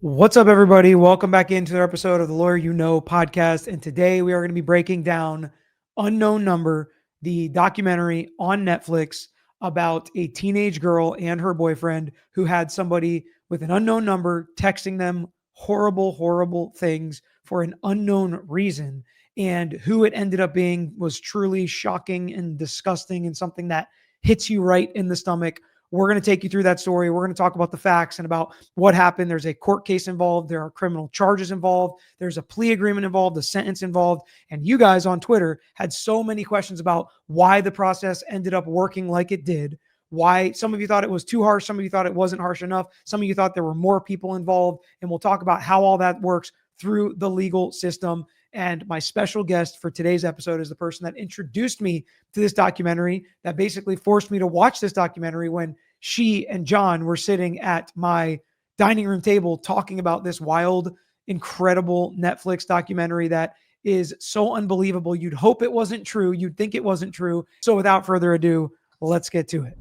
What's up, everybody? Welcome back into the episode of the Lawyer You Know podcast. And today we are going to be breaking down Unknown Number, the documentary on Netflix about a teenage girl and her boyfriend who had somebody with an unknown number texting them horrible, horrible things for an unknown reason. And who it ended up being was truly shocking and disgusting and something that hits you right in the stomach. We're going to take you through that story. We're going to talk about the facts and about what happened. There's a court case involved. There are criminal charges involved. There's a plea agreement involved, a sentence involved. And you guys on Twitter had so many questions about why the process ended up working like it did. Why some of you thought it was too harsh. Some of you thought it wasn't harsh enough. Some of you thought there were more people involved. And we'll talk about how all that works through the legal system. And my special guest for today's episode is the person that introduced me to this documentary, that basically forced me to watch this documentary when she and John were sitting at my dining room table talking about this wild, incredible Netflix documentary that is so unbelievable. You'd hope it wasn't true. You'd think it wasn't true. So without further ado, let's get to it.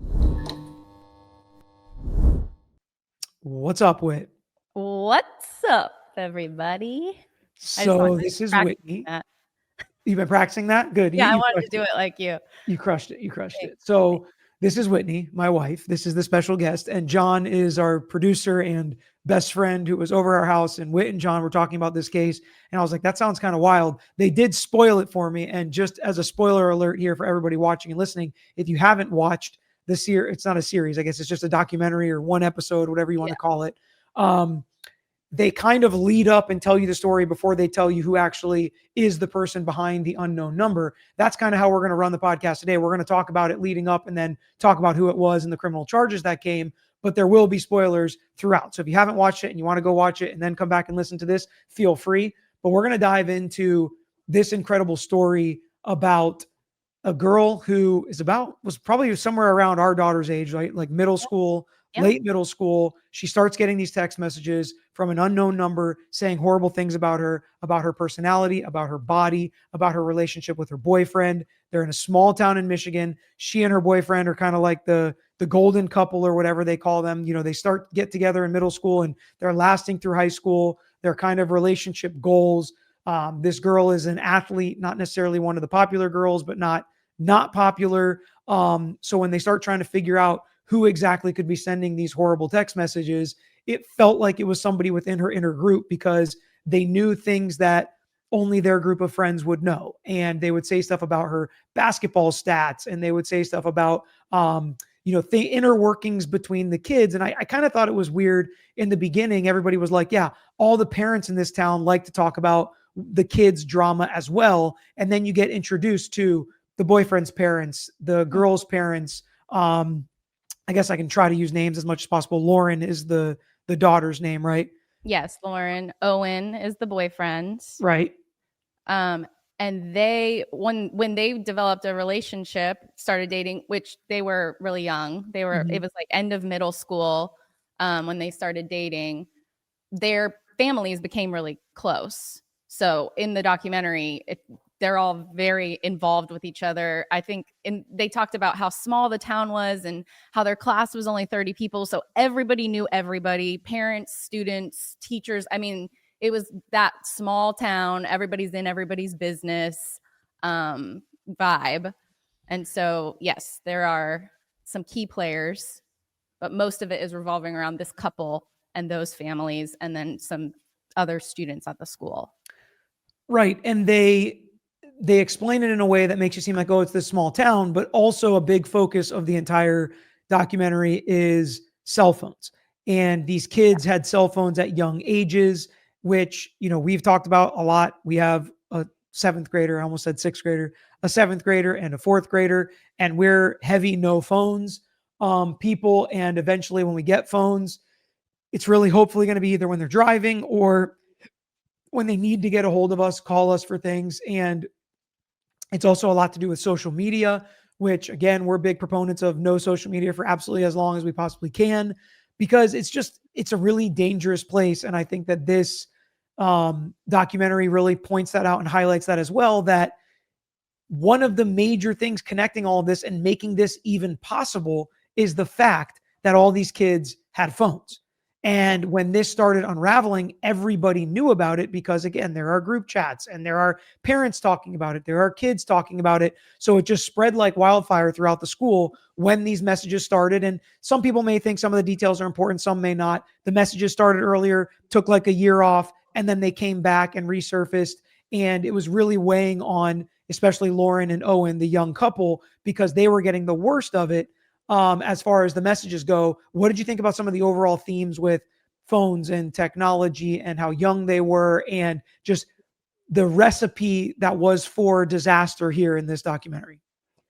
What's up, Whit? What's up, everybody? So this is Whitney. That. You've been practicing that? Good. Yeah, I wanted to do it like you. You crushed it. You crushed it. So this is Whitney, my wife. This is the special guest. And John is our producer and best friend who was over our house. And Whit and John were talking about this case. And I was like, that sounds kind of wild. They did spoil it for me. And just as a spoiler alert here for everybody watching and listening, if you haven't watched the series, it's not a series. I guess it's just a documentary or one episode, whatever you want to call it. They kind of lead up and tell you the story before they tell you who actually is the person behind the unknown number. That's kind of how we're going to run the podcast today. We're going to talk about it leading up and then talk about who it was and the criminal charges that came, but there will be spoilers throughout. So if you haven't watched it and you want to go watch it and then come back and listen to this, feel free. But we're going to dive into this incredible story about a girl who was probably somewhere around our daughter's age, right? Like middle school, late middle school. She starts getting these text messages from an unknown number saying horrible things about her personality, about her body, about her relationship with her boyfriend. They're in a small town in Michigan. She and her boyfriend are kind of like the golden couple or whatever they call them. You know, they get together in middle school and they're lasting through high school. Their kind of relationship goals. This girl is an athlete, not necessarily one of the popular girls, but not popular. So when they start trying to figure out who exactly could be sending these horrible text messages, it felt like it was somebody within her inner group because they knew things that only their group of friends would know. And they would say stuff about her basketball stats, and they would say stuff about, the inner workings between the kids. And I kind of thought it was weird in the beginning. Everybody was like, yeah, all the parents in this town like to talk about the kids' drama as well. And then you get introduced to the boyfriend's parents, the girl's parents. I guess I can try to use names as much as possible. Lauren is the daughter's name, right? Yes, Lauren. Owen is the boyfriend. Right. And they, when they developed a relationship, started dating, which they were really young. It was like end of middle school when they started dating. Their families became really close. So in the documentary, they're all very involved with each other. I think they talked about how small the town was and how their class was only 30 people. So everybody knew everybody, parents, students, teachers. I mean, it was that small town. Everybody's in everybody's business vibe. And so, yes, there are some key players, but most of it is revolving around this couple and those families and then some other students at the school. Right. And they explain it in a way that makes you seem like, oh, it's this small town, but also a big focus of the entire documentary is cell phones. And these kids had cell phones at young ages, which, we've talked about a lot. We have a seventh grader, I almost said sixth grader, a seventh grader and a fourth grader, and we're heavy no phones people. And eventually when we get phones, it's really hopefully going to be either when they're driving or when they need to get a hold of us, call us for things. And it's also a lot to do with social media, which again, we're big proponents of no social media for absolutely as long as we possibly can, because it's a really dangerous place. And I think that this documentary really points that out and highlights that as well, that one of the major things connecting all of this and making this even possible is the fact that all these kids had phones. And when this started unraveling, everybody knew about it because, again, there are group chats and there are parents talking about it. There are kids talking about it. So it just spread like wildfire throughout the school when these messages started. And some people may think some of the details are important, some may not. The messages started earlier, took like a year off, and then they came back and resurfaced. And it was really weighing on, especially Lauren and Owen, the young couple, because they were getting the worst of it. As far as the messages go, what did you think about some of the overall themes with phones and technology and how young they were and just the recipe that was for disaster here in this documentary?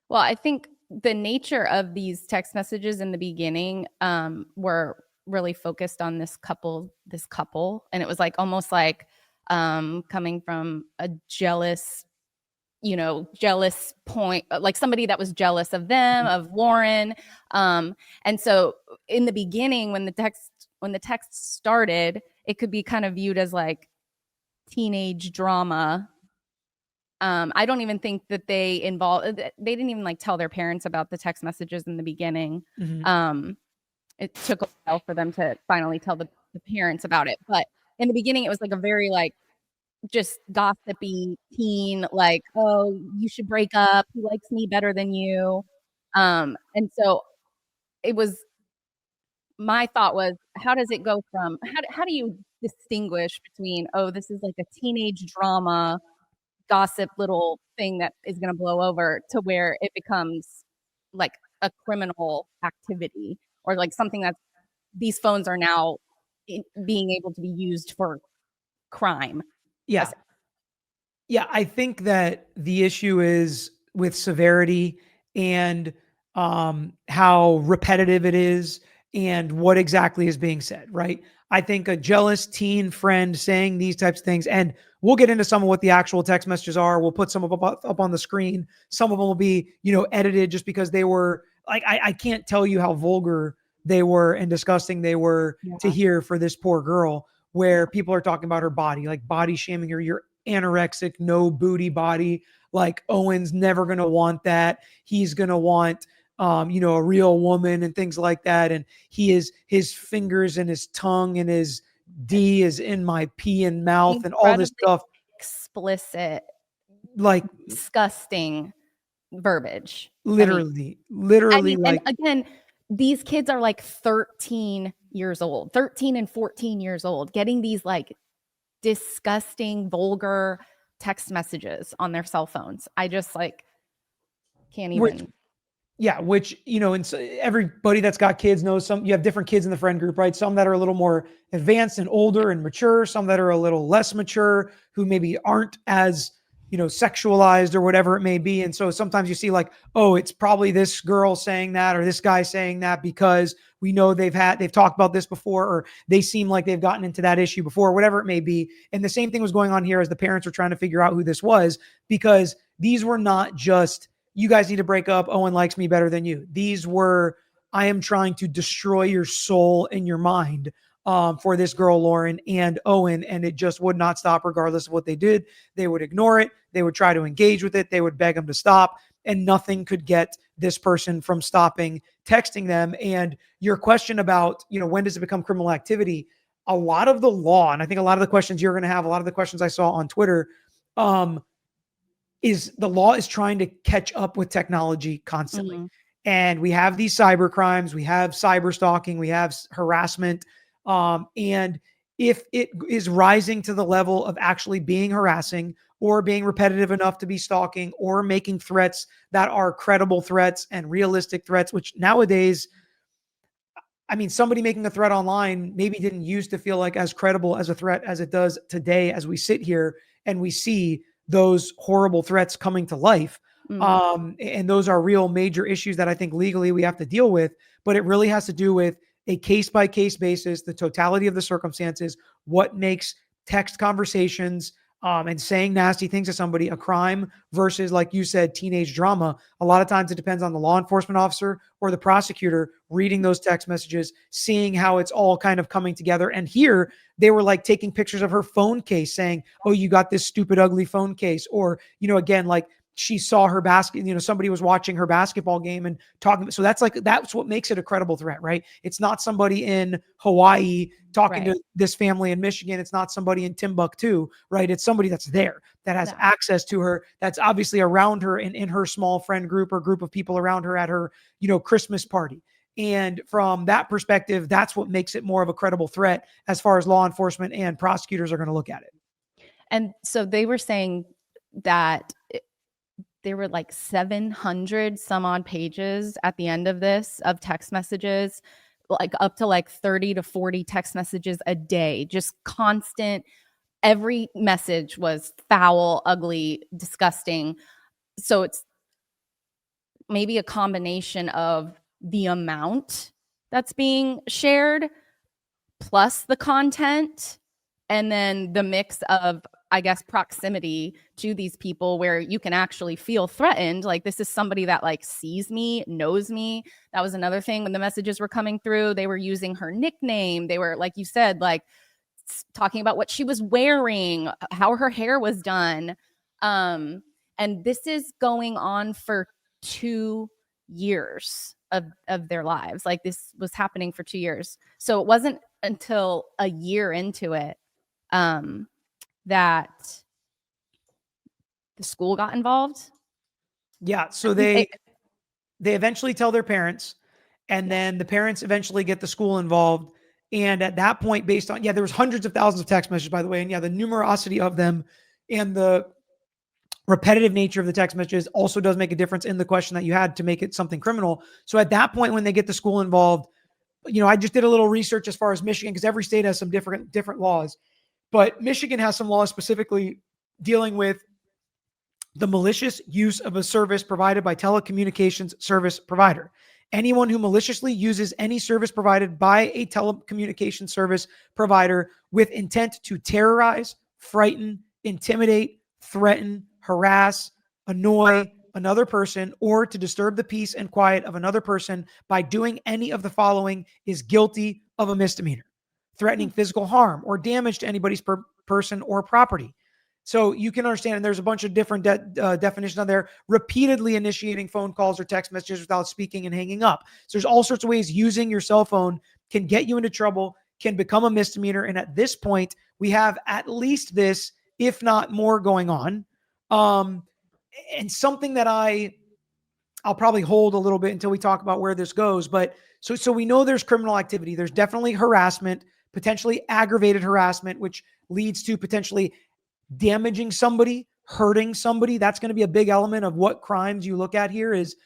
Well, I think the nature of these text messages in the beginning were really focused on this couple, and it was like almost like coming from a jealous point, like somebody that was jealous of them, of Lauren. And so in the beginning, when the text started, it could be kind of viewed as like teenage drama. I don't even think that they didn't even like tell their parents about the text messages in the beginning. It took a while for them to finally tell the parents about it. But in the beginning, it was like a very like just gossipy teen, like, oh, you should break up. He likes me better than you. And so it was, my thought was, how does it go from, how do you distinguish between, oh, this is like a teenage drama, gossip little thing that is going to blow over, to where it becomes like a criminal activity, or like something that these phones are now being able to be used for crime. Yeah. Yeah, I think that the issue is with severity and how repetitive it is and what exactly is being said, right? I think a jealous teen friend saying these types of things, and we'll get into some of what the actual text messages are. We'll put some of them up on the screen. Some of them will be, edited just because they were like, I can't tell you how vulgar they were and disgusting they were to hear for this poor girl, where people are talking about her body, like body shaming her. You're anorexic, no booty body. Like Owen's never going to want that. He's going to want, a real woman and things like that. And his fingers and his tongue and his D is in my pee and mouth and all this stuff. Explicit, like disgusting verbiage. Literally. And again, these kids are like 13 and 14 years old, getting these like disgusting, vulgar text messages on their cell phones. I just like can't even. Which, and so everybody that's got kids knows you have different kids in the friend group, right? Some that are a little more advanced and older and mature, some that are a little less mature, who maybe aren't as, sexualized or whatever it may be. And so sometimes you see like, oh, it's probably this girl saying that or this guy saying that because we know they've talked about this before, or they seem like they've gotten into that issue before, whatever it may be. And the same thing was going on here as the parents were trying to figure out who this was, because these were not just, you guys need to break up, Owen likes me better than you. These were, I am trying to destroy your soul and your mind for this girl, Lauren and Owen, and it just would not stop regardless of what they did. They would ignore it. They would try to engage with it. They would beg them to stop, and nothing could get this person from stopping texting them. And your question about, when does it become criminal activity? A lot of the law, and I think a lot of the questions you're going to have, a lot of the questions I saw on Twitter, is the law is trying to catch up with technology constantly. Mm-hmm. And we have these cyber crimes, we have cyber stalking, we have harassment. And if it is rising to the level of actually being harassing or being repetitive enough to be stalking or making threats that are credible threats and realistic threats, which nowadays, I mean, somebody making a threat online maybe didn't used to feel like as credible as a threat as it does today, as we sit here and we see those horrible threats coming to life. Mm-hmm. And those are real major issues that I think legally we have to deal with, but it really has to do with a case-by-case basis, the totality of the circumstances, what makes text conversations and saying nasty things to somebody a crime versus, like you said, teenage drama. A lot of times it depends on the law enforcement officer or the prosecutor reading those text messages, seeing how it's all kind of coming together. And here they were like taking pictures of her phone case saying, oh, you got this stupid, ugly phone case. Or, again, like she saw her somebody was watching her basketball game and talking. So that's what makes it a credible threat, right? It's not somebody in Hawaii talking to this family in Michigan. It's not somebody in Timbuktu, right? It's somebody that's there, that has access to her, that's obviously around her and in her small friend group or group of people around her at her, Christmas party. And from that perspective, that's what makes it more of a credible threat as far as law enforcement and prosecutors are going to look at it. And so they were saying that there were like 700 some odd pages at the end of this of text messages, like up to like 30 to 40 text messages a day, just constant. Every message was foul, ugly, disgusting. So it's maybe a combination of the amount that's being shared plus the content, and then the mix of, I guess, proximity to these people where you can actually feel threatened. Like, this is somebody that like sees me, knows me. That was another thing when the messages were coming through. They were using her nickname. They were, like you said, like talking about what she was wearing, how her hair was done. And this is going on for 2 years of their lives. Like, this was happening for 2 years. So it wasn't until a year into it that the school got involved. Yeah. So they eventually tell their parents, and then the parents eventually get the school involved. And at that point, based on, there was hundreds of thousands of text messages, by the way. And the numerosity of them and the repetitive nature of the text messages also does make a difference in the question that you had to make it something criminal. So at that point, when they get the school involved, I just did a little research as far as Michigan, because every state has some different laws. But Michigan has some laws specifically dealing with the malicious use of a service provided by telecommunications service provider. Anyone who maliciously uses any service provided by a telecommunications service provider with intent to terrorize, frighten, intimidate, threaten, harass, annoy another person, or to disturb the peace and quiet of another person by doing any of the following is guilty of a misdemeanor: threatening physical harm or damage to anybody's person or property. So you can understand, and there's a bunch of different definitions on there: repeatedly initiating phone calls or text messages without speaking and hanging up. So there's all sorts of ways using your cell phone can get you into trouble, can become a misdemeanor. And at this point, we have at least this, if not more, going on. And something that I'll probably hold a little bit until we talk about where this goes. But so we know there's criminal activity. There's definitely harassment, potentially aggravated harassment, which leads to potentially damaging somebody, hurting somebody. That's going to be a big element of what crimes you look at here. Is,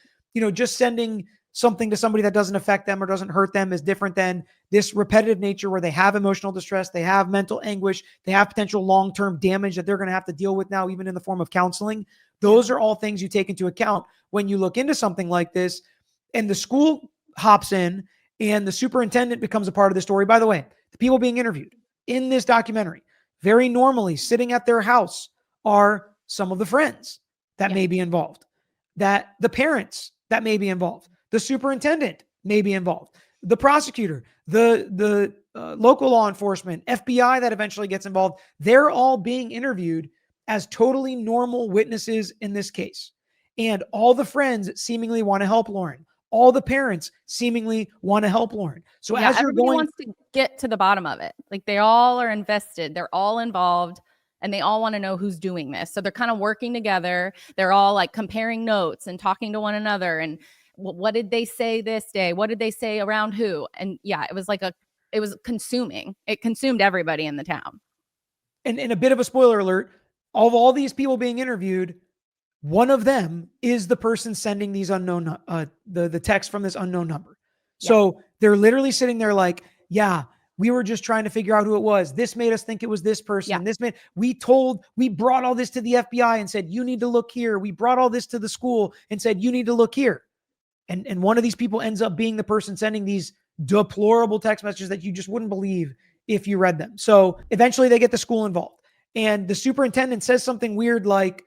just sending something to somebody that doesn't affect them or doesn't hurt them is different than this repetitive nature where they have emotional distress, they have mental anguish, they have potential long-term damage that they're going to have to deal with now, even in the form of counseling. Those are all things you take into account when you look into something like this. And the school hops in and the superintendent becomes a part of the story. By the way, the people being interviewed in this documentary, very normally sitting at their house, are some of the friends that may be involved, that the parents that may be involved, the superintendent may be involved, the prosecutor, the local law enforcement, FBI that eventually gets involved. They're all being interviewed as totally normal witnesses in this case. And all the friends seemingly want to help Lauren. All the parents seemingly want to help Lauren. So as you're everybody going, wants to get to the bottom of it. Like, they all are invested. They're all involved, and they all want to know who's doing this. So they're kind of working together. They're all like comparing notes and talking to one another. And what did they say this day? What did they say around who? And it was like it was consuming. It consumed everybody in the town. And a bit of a spoiler alert, of all these people being interviewed, one of them is the person sending these unknown, the text from this unknown number. So they're literally sitting there like, we were just trying to figure out who it was. This made us think it was this person. We brought all this to the FBI and said, you need to look here. We brought all this to the school and said, you need to look here. And one of these people ends up being the person sending these deplorable text messages that you just wouldn't believe if you read them. So eventually they get the school involved. And the superintendent says something weird like,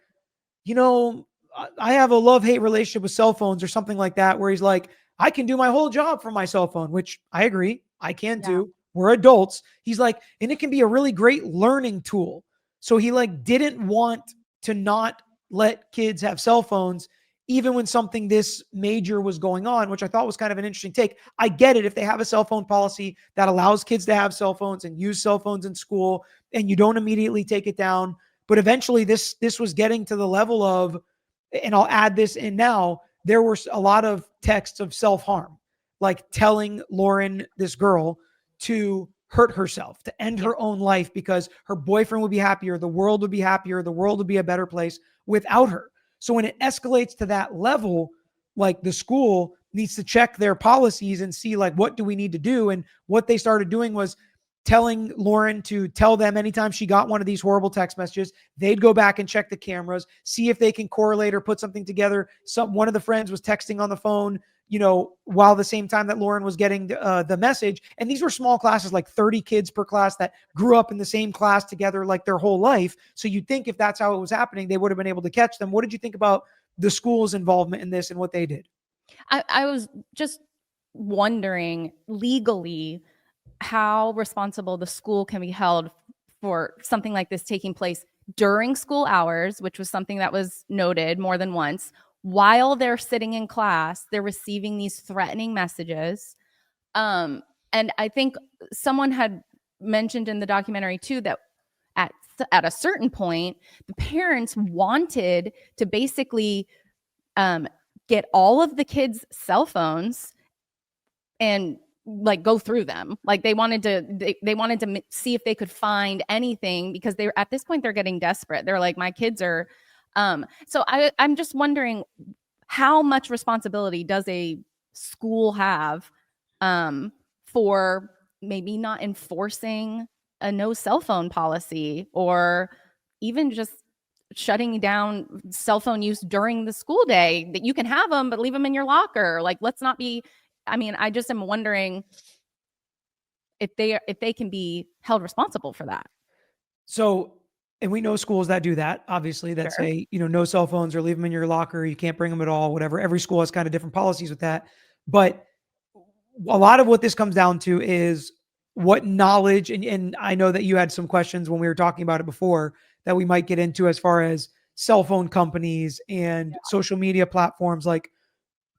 I have a love-hate relationship with cell phones or something like that, where he's like, I can do my whole job from my cell phone, which I agree. I can too. We're adults. He's like, and it can be a really great learning tool. So he didn't want to not let kids have cell phones even when something this major was going on, which I thought was kind of an interesting take. I get it if they have a cell phone policy that allows kids to have cell phones and use cell phones in school and you don't immediately take it down. But eventually this was getting to the level of, and I'll add this in now, there were a lot of texts of self-harm, like telling Lauren, this girl, to hurt herself, to end her own life because her boyfriend would be happier, the world would be happier, the world would be a better place without her. So when it escalates to that level, like the school needs to check their policies and see like, what do we need to do? And what they started doing was telling Lauren to tell them anytime she got one of these horrible text messages, they'd go back and check the cameras, see if they can correlate or put something together. One of the friends was texting on the phone, while the same time that Lauren was getting the message. And these were small classes, like 30 kids per class that grew up in the same class together like their whole life. So you'd think if that's how it was happening, they would have been able to catch them. What did you think about the school's involvement in this and what they did? I was just wondering legally how responsible the school can be held for something like this taking place during school hours, which was something that was noted more than once. While they're sitting in class, they're receiving these threatening messages. And I think someone had mentioned in the documentary too that at a certain point, the parents wanted to basically get all of the kids' cell phones and like go through them. Like they wanted to see if they could find anything because they're at this point they're getting desperate. They're like, my kids are so I'm just wondering how much responsibility does a school have for maybe not enforcing a no cell phone policy or even just shutting down cell phone use during the school day, that you can have them but leave them in your locker. Like, let's not be, I mean, I just am wondering if they can be held responsible for that. So, and we know schools that do that, obviously, that Sure. say, no cell phones or leave them in your locker. You can't bring them at all, whatever. Every school has kind of different policies with that. But a lot of what this comes down to is what knowledge, and I know that you had some questions when we were talking about it before that we might get into as far as cell phone companies and social media platforms, like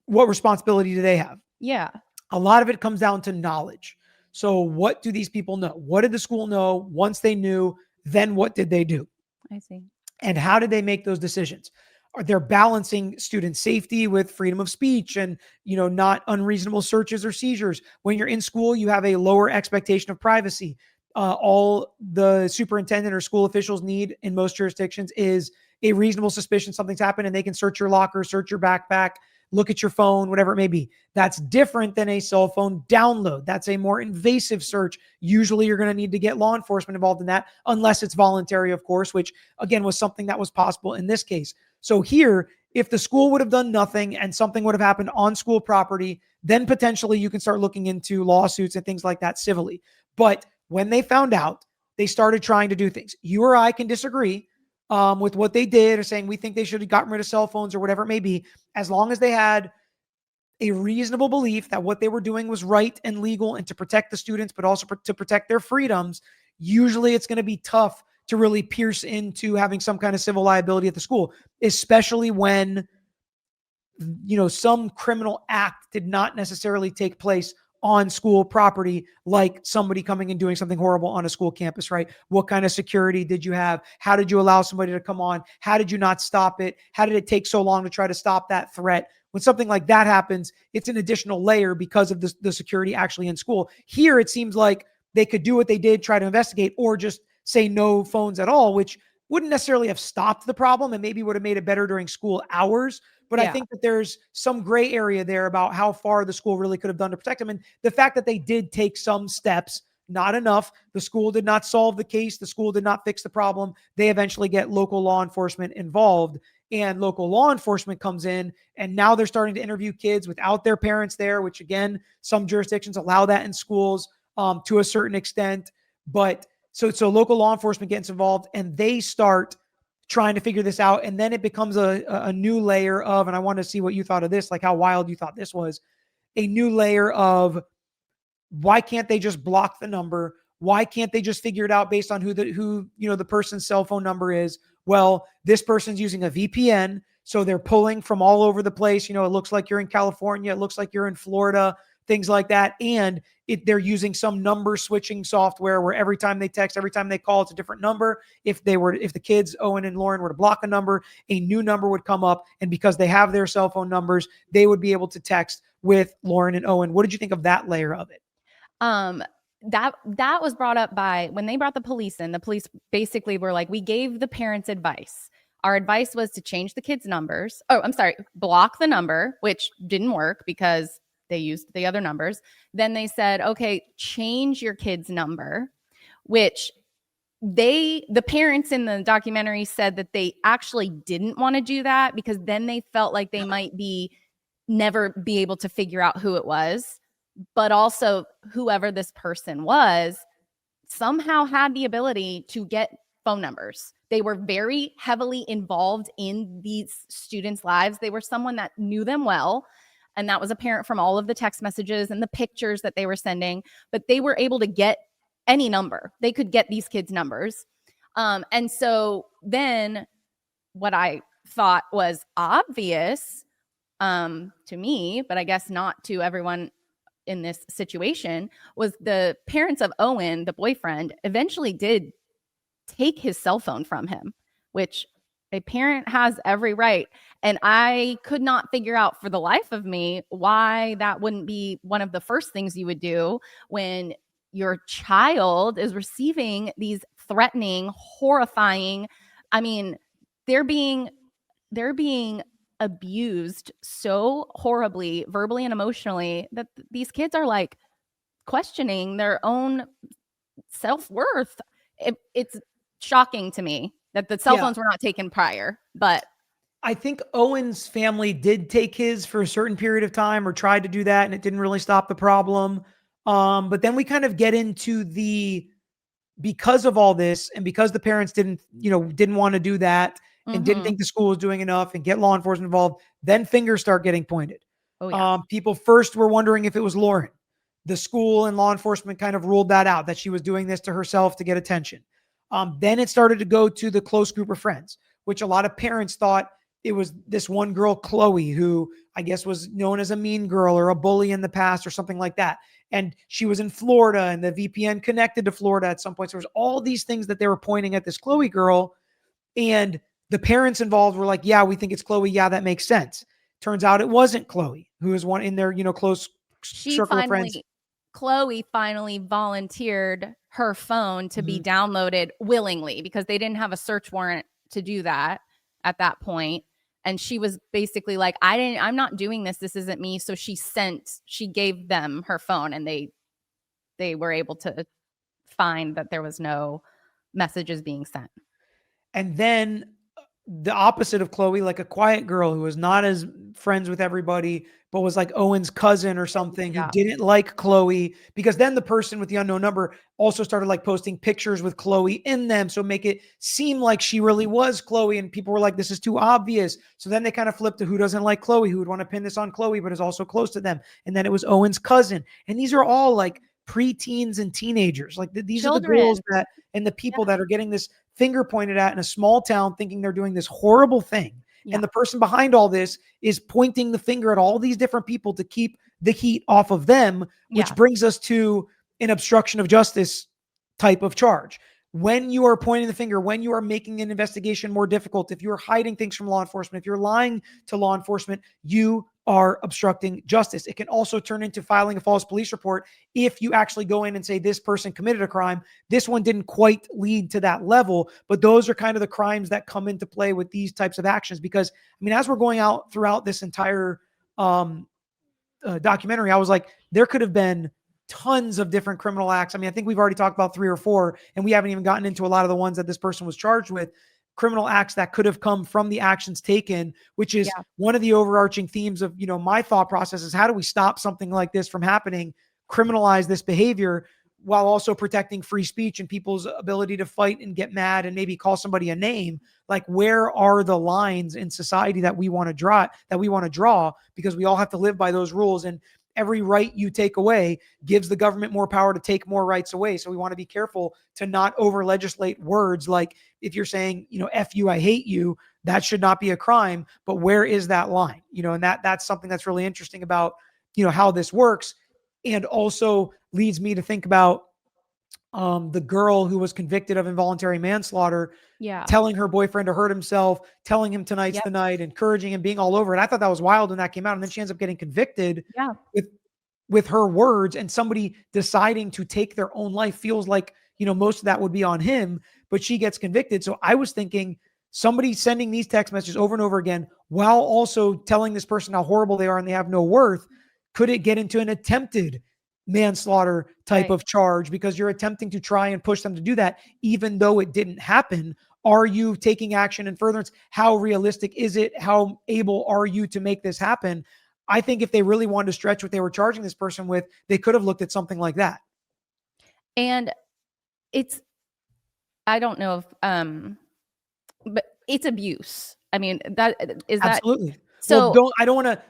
what responsibility do they have? Yeah. A lot of it comes down to knowledge. So what do these people know? What did the school know? Once they knew, then what did they do? I see. And how did they make those decisions? Are they balancing student safety with freedom of speech and, not unreasonable searches or seizures? When you're in school, you have a lower expectation of privacy. All the superintendent or school officials need in most jurisdictions is a reasonable suspicion something's happened, and they can search your locker, search your backpack, look at your phone, whatever it may be. That's different than a cell phone download. That's a more invasive search. Usually you're going to need to get law enforcement involved in that, unless it's voluntary, of course, which again was something that was possible in this case. So here, if the school would have done nothing and something would have happened on school property, then potentially you can start looking into lawsuits and things like that civilly. But when they found out, they started trying to do things. You or I can disagree with what they did, or saying we think they should have gotten rid of cell phones or whatever it may be, as long as they had a reasonable belief that what they were doing was right and legal and to protect the students, but also to protect their freedoms. Usually it's going to be tough to really pierce into having some kind of civil liability at the school, especially when, some criminal act did not necessarily take place on school property, like somebody coming and doing something horrible on a school campus, right? What kind of security did you have? How did you allow somebody to come on? How did you not stop it? How did it take so long to try to stop that threat? When something like that happens, it's an additional layer because of the security actually in school. Here, it seems like they could do what they did, try to investigate, or just say no phones at all, which wouldn't necessarily have stopped the problem and maybe would have made it better during school hours. But I think that there's some gray area there about how far the school really could have done to protect them. And the fact that they did take some steps, not enough. The school did not solve the case. The school did not fix the problem. They eventually get local law enforcement involved, and local law enforcement comes in, and now they're starting to interview kids without their parents there, which again, some jurisdictions allow that in schools to a certain extent. But so local law enforcement gets involved, and they start trying to figure this out. And then it becomes a new layer of, and I want to see what you thought of this, like how wild you thought this was, a new layer of, why can't they just block the number? Why can't they just figure it out based on who the person's cell phone number is? Well, this person's using a VPN, so they're pulling from all over the place. It looks like you're in California, it looks like you're in Florida, things like that. And they're using some number switching software where every time they text, every time they call, it's a different number. If the kids, Owen and Lauren, were to block a number, a new number would come up. And because they have their cell phone numbers, they would be able to text with Lauren and Owen. What did you think of that layer of it? That was brought up by when they brought the police in. The police basically were like, we gave the parents advice. Our advice was to change the kids' numbers. Oh, I'm sorry, block the number, which didn't work because they used the other numbers. Then they said, okay, change your kid's number, which the parents in the documentary said that they actually didn't want to do that because then they felt like they might never be able to figure out who it was. But also whoever this person was somehow had the ability to get phone numbers. They were very heavily involved in these students' lives. They were someone that knew them well. And that was apparent from all of the text messages and the pictures that they were sending. But they were able to get any number. They could get these kids' numbers. And so then what I thought was obvious to me, but I guess not to everyone in this situation, was the parents of Owen, the boyfriend, eventually did take his cell phone from him, which a parent has every right. And I could not figure out for the life of me why that wouldn't be one of the first things you would do when your child is receiving these threatening, horrifying, I mean, they're being abused so horribly, verbally and emotionally, that these kids are like questioning their own self-worth. It's shocking to me that the cell phones were not taken prior, but I think Owen's family did take his for a certain period of time or tried to do that, and it didn't really stop the problem. But then we kind of get into because of all this and because the parents didn't want to do that and didn't think the school was doing enough and get law enforcement involved, then fingers start getting pointed. Oh, yeah. People first were wondering if it was Lauren. The school and law enforcement kind of ruled that out, that she was doing this to herself to get attention. Then it started to go to the close group of friends, which a lot of parents thought it was this one girl, Chloe, who I guess was known as a mean girl or a bully in the past or something like that. And she was in Florida and the VPN connected to Florida at some point. So there was all these things that they were pointing at this Chloe girl. And the parents involved were like, yeah, we think it's Chloe. Yeah, that makes sense. Turns out it wasn't Chloe, who was one in their, close circle of friends. Chloe finally volunteered her phone to be downloaded willingly because they didn't have a search warrant to do that at that point. And she was basically like, I'm not doing this. This isn't me. So she gave them her phone and they were able to find that there was no messages being sent. And then the opposite of Chloe, like a quiet girl who was not as friends with everybody, but was like Owen's cousin or something, who didn't like Chloe, because then the person with the unknown number also started like posting pictures with Chloe in them. So make it seem like she really was Chloe. And people were like, this is too obvious. So then they kind of flipped to who doesn't like Chloe, who would want to pin this on Chloe, but is also close to them. And then it was Owen's cousin. And these are all like preteens and teenagers. Like these Children. Are the girls and the people that are getting this finger pointed at in a small town, thinking they're doing this horrible thing. Yeah. And the person behind all this is pointing the finger at all these different people to keep the heat off of them, which brings us to an obstruction of justice type of charge. When you are pointing the finger, when you are making an investigation more difficult, if you're hiding things from law enforcement, if you're lying to law enforcement, you are obstructing justice. It can also turn into filing a false police report if you actually go in and say this person committed a crime. This one didn't quite lead to that level, but those are kind of the crimes that come into play with these types of actions. Because, I mean, as we're going out throughout this entire documentary, I was like, there could have been tons of different criminal acts. I mean, I think we've already talked about 3 or 4, and we haven't even gotten into a lot of the ones that this person was charged with. Criminal acts that could have come from the actions taken, which is one of the overarching themes of, my thought process is, how do we stop something like this from happening, criminalize this behavior while also protecting free speech and people's ability to fight and get mad and maybe call somebody a name? Like, where are the lines in society that we want to draw, because we all have to live by those rules. And every right you take away gives the government more power to take more rights away. So we want to be careful to not over legislate words. Like if you're saying, F you, I hate you, that should not be a crime. But where is that line? And that's something that's really interesting about, how this works. And also leads me to think about the girl who was convicted of involuntary manslaughter, telling her boyfriend to hurt himself, telling him tonight's the night, encouraging him, being all over it. I thought that was wild when that came out. And then she ends up getting convicted with her words, and somebody deciding to take their own life feels like, most of that would be on him, but she gets convicted. So I was thinking, somebody sending these text messages over and over again while also telling this person how horrible they are and they have no worth, could it get into an attempted manslaughter type of charge because you're attempting to try and push them to do that even though it didn't happen? Are you taking action in furtherance? How realistic is it? How able are you to make this happen? I think if they really wanted to stretch what they were charging this person with, they could have looked at something like that. And I don't know if but it's abuse. I mean, that is that absolutely. So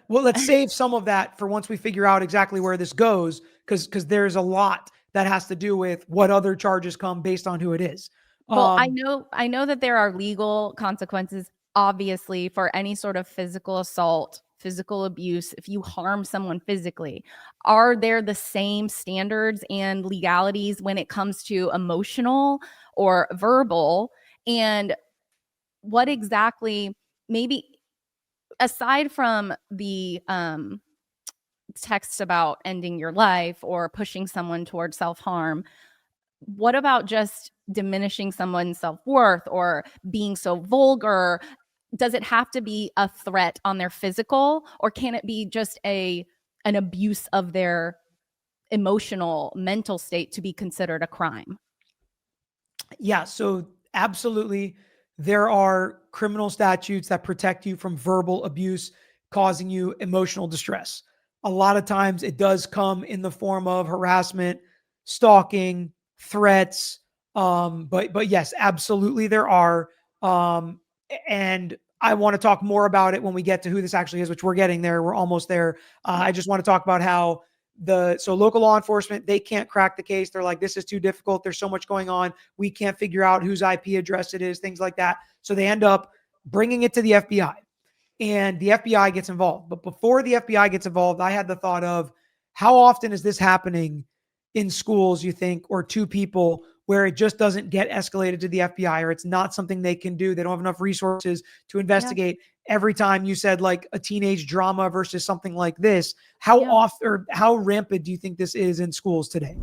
let's save some of that for once we figure out exactly where this goes, because there's a lot that has to do with what other charges come based on who it is. Well, I know that there are legal consequences, obviously, for any sort of physical assault, physical abuse, if you harm someone physically. Are there the same standards and legalities when it comes to emotional or verbal? And what exactly, maybe aside from the text about ending your life or pushing someone towards self-harm, what about just diminishing someone's self-worth or being so vulgar? Does it have to be a threat on their physical, or can it be just an abuse of their emotional, mental state to be considered a crime? Yeah, so absolutely. There are criminal statutes that protect you from verbal abuse causing you emotional distress. A lot of times it does come in the form of harassment, stalking, threats. But yes, absolutely there are. And I want to talk more about it when we get to who this actually is, which we're getting there. We're almost there. I just want to talk about how so local law enforcement, they can't crack the case. They're like, this is too difficult. There's so much going on. We can't figure out whose IP address it is, things like that. So they end up bringing it to the FBI, and the FBI gets involved. But before the FBI gets involved, I had the thought of, how often is this happening in schools, you think, or to people, where it just doesn't get escalated to the FBI, or it's not something they can do. They don't have enough resources to investigate. Every time you said like a teenage drama versus something like this, how often or how rampant do you think this is in schools today?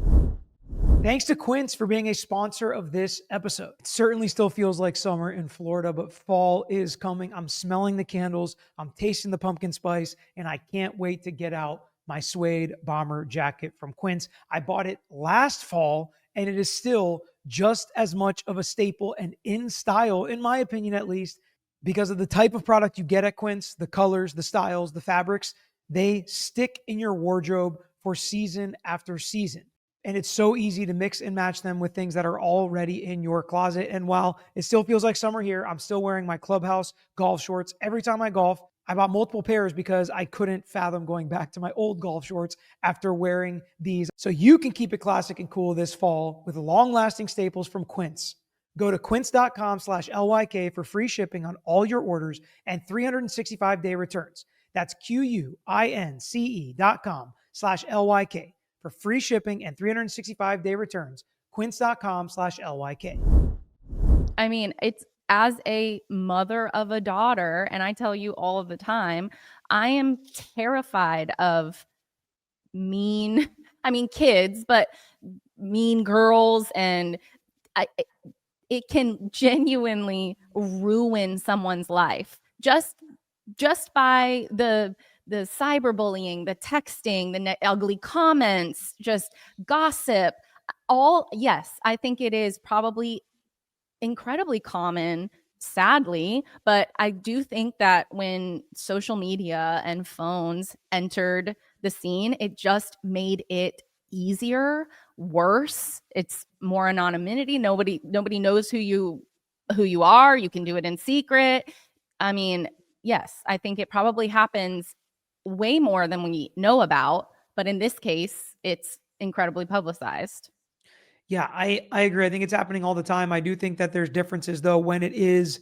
Thanks to Quince for being a sponsor of this episode. It certainly still feels like summer in Florida, but fall is coming. I'm smelling the candles, I'm tasting the pumpkin spice, and I can't wait to get out my suede bomber jacket from Quince. I bought it last fall, and it is still just as much of a staple and in style, in my opinion at least, because of the type of product you get at Quince, the colors, the styles, the fabrics. They stick in your wardrobe for season after season. And it's so easy to mix and match them with things that are already in your closet. And while it still feels like summer here, I'm still wearing my Clubhouse golf shorts every time I golf. I bought multiple pairs because I couldn't fathom going back to my old golf shorts after wearing these. So you can keep it classic and cool this fall with long-lasting staples from Quince. Go to quince.com/LYK for free shipping on all your orders and 365-day returns. That's QUINCE.com/LYK for free shipping and 365-day returns. Quince.com/LYK. I mean, it's, as a mother of a daughter, and I tell you all of the time, I am terrified of kids, but mean girls, and it can genuinely ruin someone's life just by the cyberbullying, the texting, the ugly comments, just gossip. Yes, I think it is probably incredibly common, sadly, but I do think that when social media and phones entered the scene, it just made it easier, worse. It's more anonymity. Nobody knows who you are. You can do it in secret. I mean, yes, I think it probably happens way more than we know about, But in this case, it's incredibly publicized. Yeah, I agree. I think it's happening all the time. I do think that there's differences though when it is,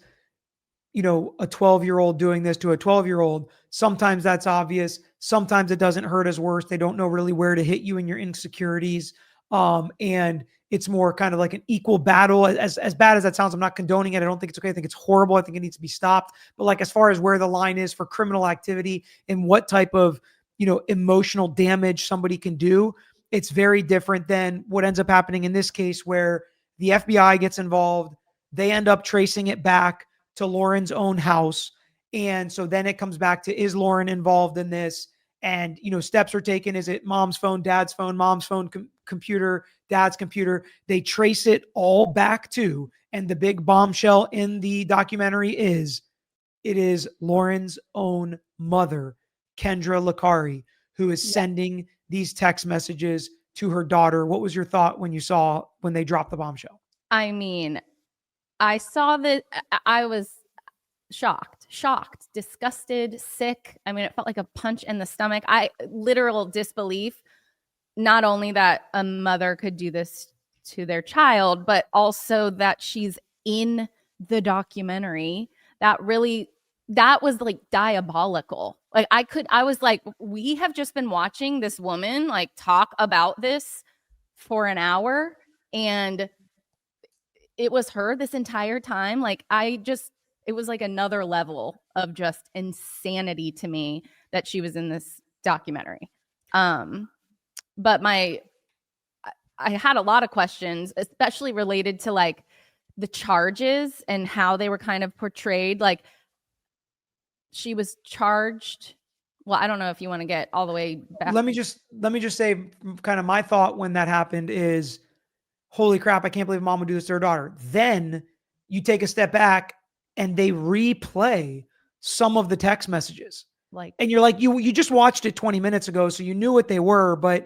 a 12-year-old doing this to a 12-year-old. Sometimes that's obvious. Sometimes it doesn't hurt as worse. They don't know really where to hit you in your insecurities. And it's more kind of like an equal battle. As bad as that sounds, I'm not condoning it. I don't think it's okay. I think it's horrible. I think it needs to be stopped. But like as far as where the line is for criminal activity and what type of, emotional damage somebody can do, it's very different than what ends up happening in this case where the FBI gets involved. They end up tracing it back to Lauren's own house. And so then it comes back to, is Lauren involved in this? And, steps are taken. Is it mom's phone, dad's phone, mom's phone, computer, dad's computer? They trace it all back to, and the big bombshell in the documentary is, it is Lauren's own mother, Kendra Lakari, who is sending these text messages to her daughter. What was your thought when they dropped the bombshell? I mean, I saw that. I was shocked, disgusted, sick. I mean, it felt like a punch in the stomach. Literal disbelief, not only that a mother could do this to their child, but also that she's in the documentary. That was like diabolical. Like I was like, we have just been watching this woman like talk about this for an hour, and it was her this entire time. Like it was like another level of just insanity to me that she was in this documentary. But I had a lot of questions, especially related to like the charges and how they were kind of portrayed. Like she was charged. Well, I don't know if you want to get all the way back. Let me just say kind of my thought when that happened is, holy crap, I can't believe mom would do this to her daughter. Then you take a step back and they replay some of the text messages. And you're like, you just watched it 20 minutes ago, so you knew what they were, but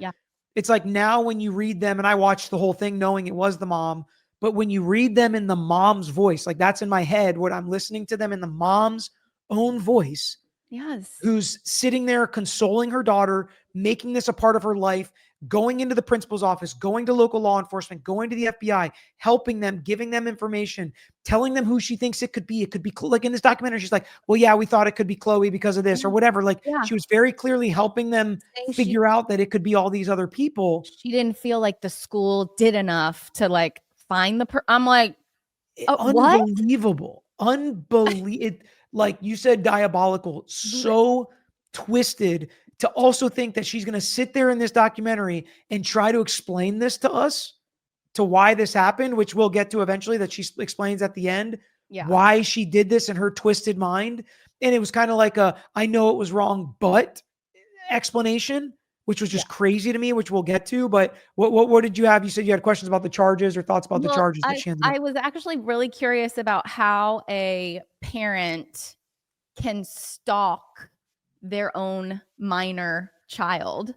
it's like now when you read them, and I watched the whole thing knowing it was the mom, but when you read them in the mom's voice, like that's in my head, what I'm listening to them in the mom's own voice. Yes. Who's sitting there consoling her daughter, making this a part of her life, going into the principal's office, going to local law enforcement, going to the FBI, helping them, giving them information, telling them who she thinks it could be. It could be like in this documentary, she's like, well, yeah, we thought it could be Chloe because of this or whatever. Like she was very clearly helping them figure out that it could be all these other people. She didn't feel like the school did enough to like find I'm like, unbelievable. Unbelievable. Like you said, diabolical, so twisted to also think that she's going to sit there in this documentary and try to explain this to us, to why this happened, which we'll get to eventually, that she explains at the end why she did this in her twisted mind. And it was kind of like I know it was wrong, but explanation, which was just crazy to me, which we'll get to. But what did you have? You said you had questions about the charges or thoughts about the charges that she ended up. I was actually really curious about how a parent can stalk their own minor child.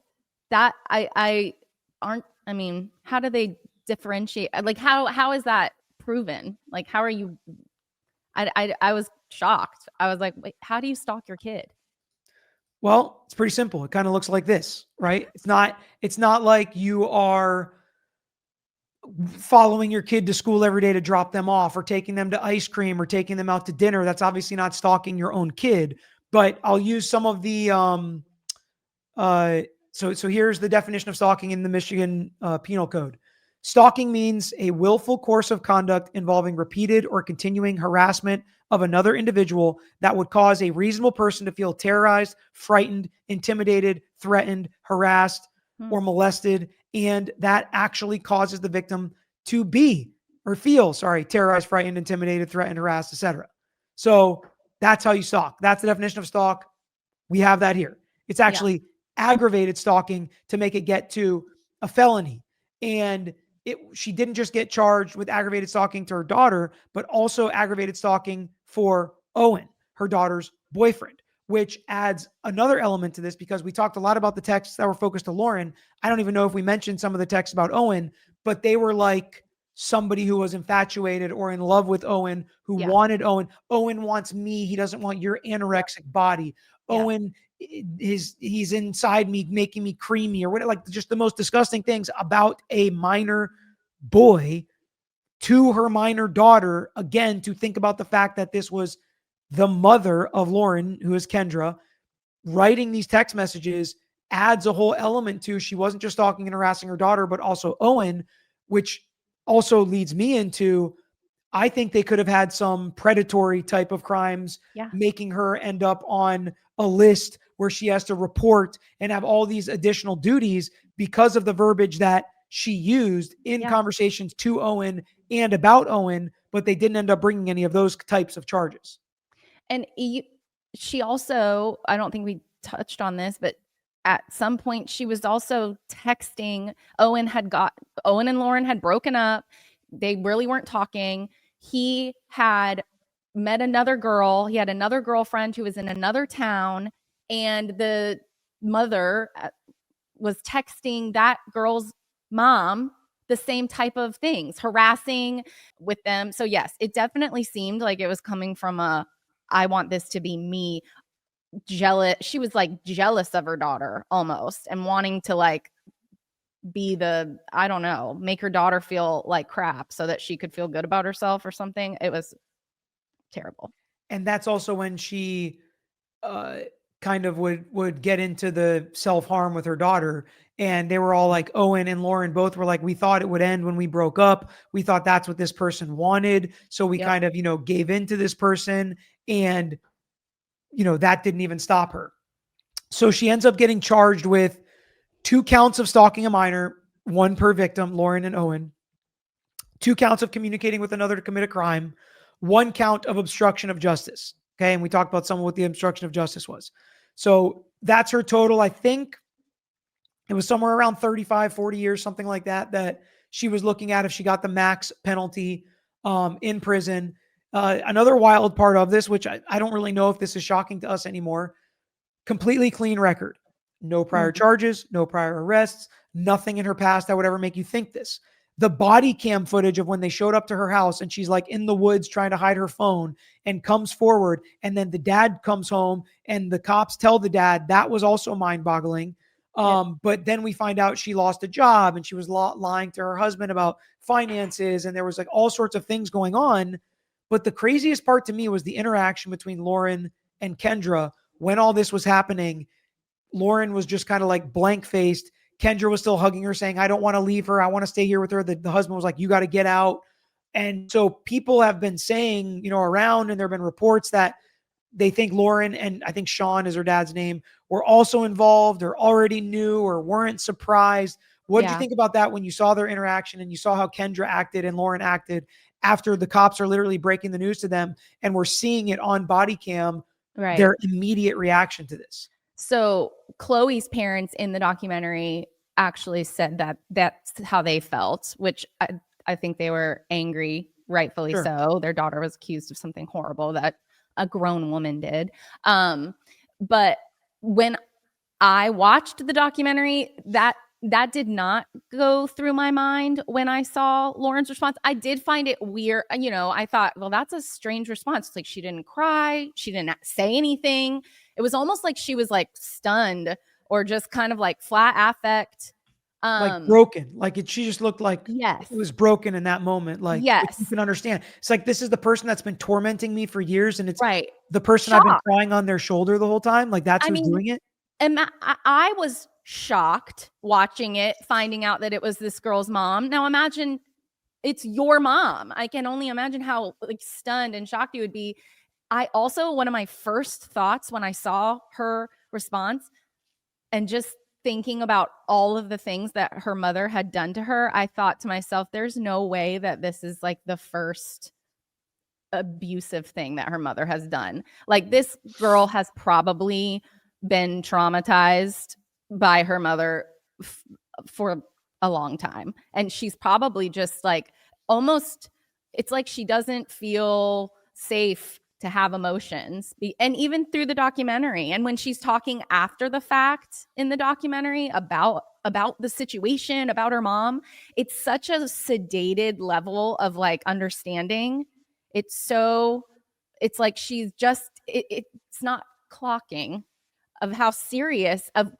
That I mean, how do they differentiate? Like how is that proven? Like how are you? I was shocked. I was like, wait, how do you stalk your kid? Well, it's pretty simple. It kind of looks like this, right? It's not like you are following your kid to school every day to drop them off or taking them to ice cream or taking them out to dinner. That's obviously not stalking your own kid, but I'll use some of the, so here's the definition of stalking in the Michigan Penal Code. Stalking means a willful course of conduct involving repeated or continuing harassment of another individual that would cause a reasonable person to feel terrorized, frightened, intimidated, threatened, harassed, or molested, and that actually causes the victim to feel terrorized, frightened, intimidated, threatened, harassed, etc. So that's how you stalk. That's the definition of stalk. We have that here. It's actually aggravated stalking to make it get to a felony. And she didn't just get charged with aggravated stalking to her daughter, but also aggravated stalking for Owen, her daughter's boyfriend, which adds another element to this because we talked a lot about the texts that were focused to Lauren. I don't even know if we mentioned some of the texts about Owen, but they were like somebody who was infatuated or in love with Owen, who wanted Owen. Owen wants me. He doesn't want your anorexic body. Owen, he's inside me, making me creamy or whatever, like just the most disgusting things about a minor boy to her minor daughter. Again, to think about the fact that this was the mother of Lauren, who is Kendra, writing these text messages adds a whole element to she wasn't just stalking and harassing her daughter, but also Owen, which also leads me into I think they could have had some predatory type of crimes, making her end up on a list where she has to report and have all these additional duties because of the verbiage that she used in conversations to Owen and about Owen, but they didn't end up bringing any of those types of charges. And she also, I don't think we touched on this, but at some point she was also texting. Owen and Lauren had broken up. They really weren't talking. He had met another girl. He had another girlfriend who was in another town, and the mother was texting that girl's mom the same type of things, harassing with them. So yes, it definitely seemed like it was coming from I want this to be me, jealous. She was like jealous of her daughter almost, and wanting to like be I don't know, make her daughter feel like crap so that she could feel good about herself or something. It was terrible. And that's also when she kind of would get into the self-harm with her daughter. And they were all like, Owen and Lauren both were like, we thought it would end when we broke up. We thought that's what this person wanted. So we kind of, gave into this person. And, that didn't even stop her. So she ends up getting charged with 2 counts of stalking a minor, 1 per victim, Lauren and Owen, 2 counts of communicating with another to commit a crime, 1 count of obstruction of justice. Okay. And we talked about some of what the obstruction of justice was. So that's her total. I think it was somewhere around 35, 40 years, something like that, that she was looking at if she got the max penalty in prison. Another wild part of this, which I don't really know if this is shocking to us anymore, completely clean record. No prior charges, no prior arrests, nothing in her past that would ever make you think this. The body cam footage of when they showed up to her house and she's like in the woods trying to hide her phone and comes forward, and then the dad comes home and the cops tell the dad, that was also mind-boggling. But then we find out she lost a job and she was lying to her husband about finances, and there was like all sorts of things going on. But the craziest part to me was the interaction between Lauren and Kendra when all this was happening. Lauren was just kind of like blank faced. Kendra was still hugging her, saying, I don't want to leave her. I want to stay here with her. The husband was like, you got to get out. And so people have been saying, around, and there have been reports that they think Lauren, and I think Sean is her dad's name, were also involved or already knew or weren't surprised. What did you think about that when you saw their interaction and you saw how Kendra acted and Lauren acted after the cops are literally breaking the news to them and we're seeing it on body cam, their immediate reaction to this? So Chloe's parents in the documentary actually said that that's how they felt, which I think they were angry, rightfully so. Their daughter was accused of something horrible that a grown woman did. But when I watched the documentary, that did not go through my mind when I saw Lauren's response. I did find it weird. I thought, well, that's a strange response. It's like she didn't cry. She didn't say anything. It was almost like she was like stunned or just kind of like flat affect. Like broken. Like she just looked like it was broken in that moment. Like you can understand. It's like, this is the person that's been tormenting me for years. And it's the person I've been crying on their shoulder the whole time. Like that's who's doing it. And I was shocked watching it, finding out that it was this girl's mom. Now imagine it's your mom. I can only imagine how like stunned and shocked you would be. I also, one of my first thoughts when I saw her response and just thinking about all of the things that her mother had done to her, I thought to myself, there's no way that this is like the first abusive thing that her mother has done. Like this girl has probably been traumatized by her mother for a long time. And she's probably just like almost, it's like she doesn't feel safe to have emotions. And even through the documentary, and when she's talking after the fact in the documentary about the situation, about her mom, it's such a sedated level of like understanding. It's like she's just, it's not clocking. of how serious of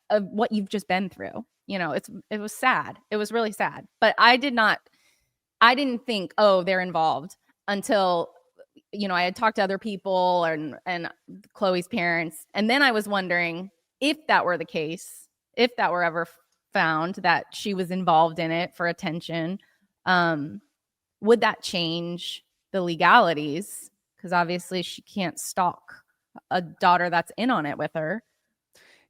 what you've just been through. You know, it was sad. It was really sad. But I didn't think, oh, they're involved until, you know, I had talked to other people and Chloe's parents. And then I was wondering if that were the case, if that were ever found that she was involved in it for attention, would that change the legalities? Because obviously she can't stalk a daughter that's in on it with her.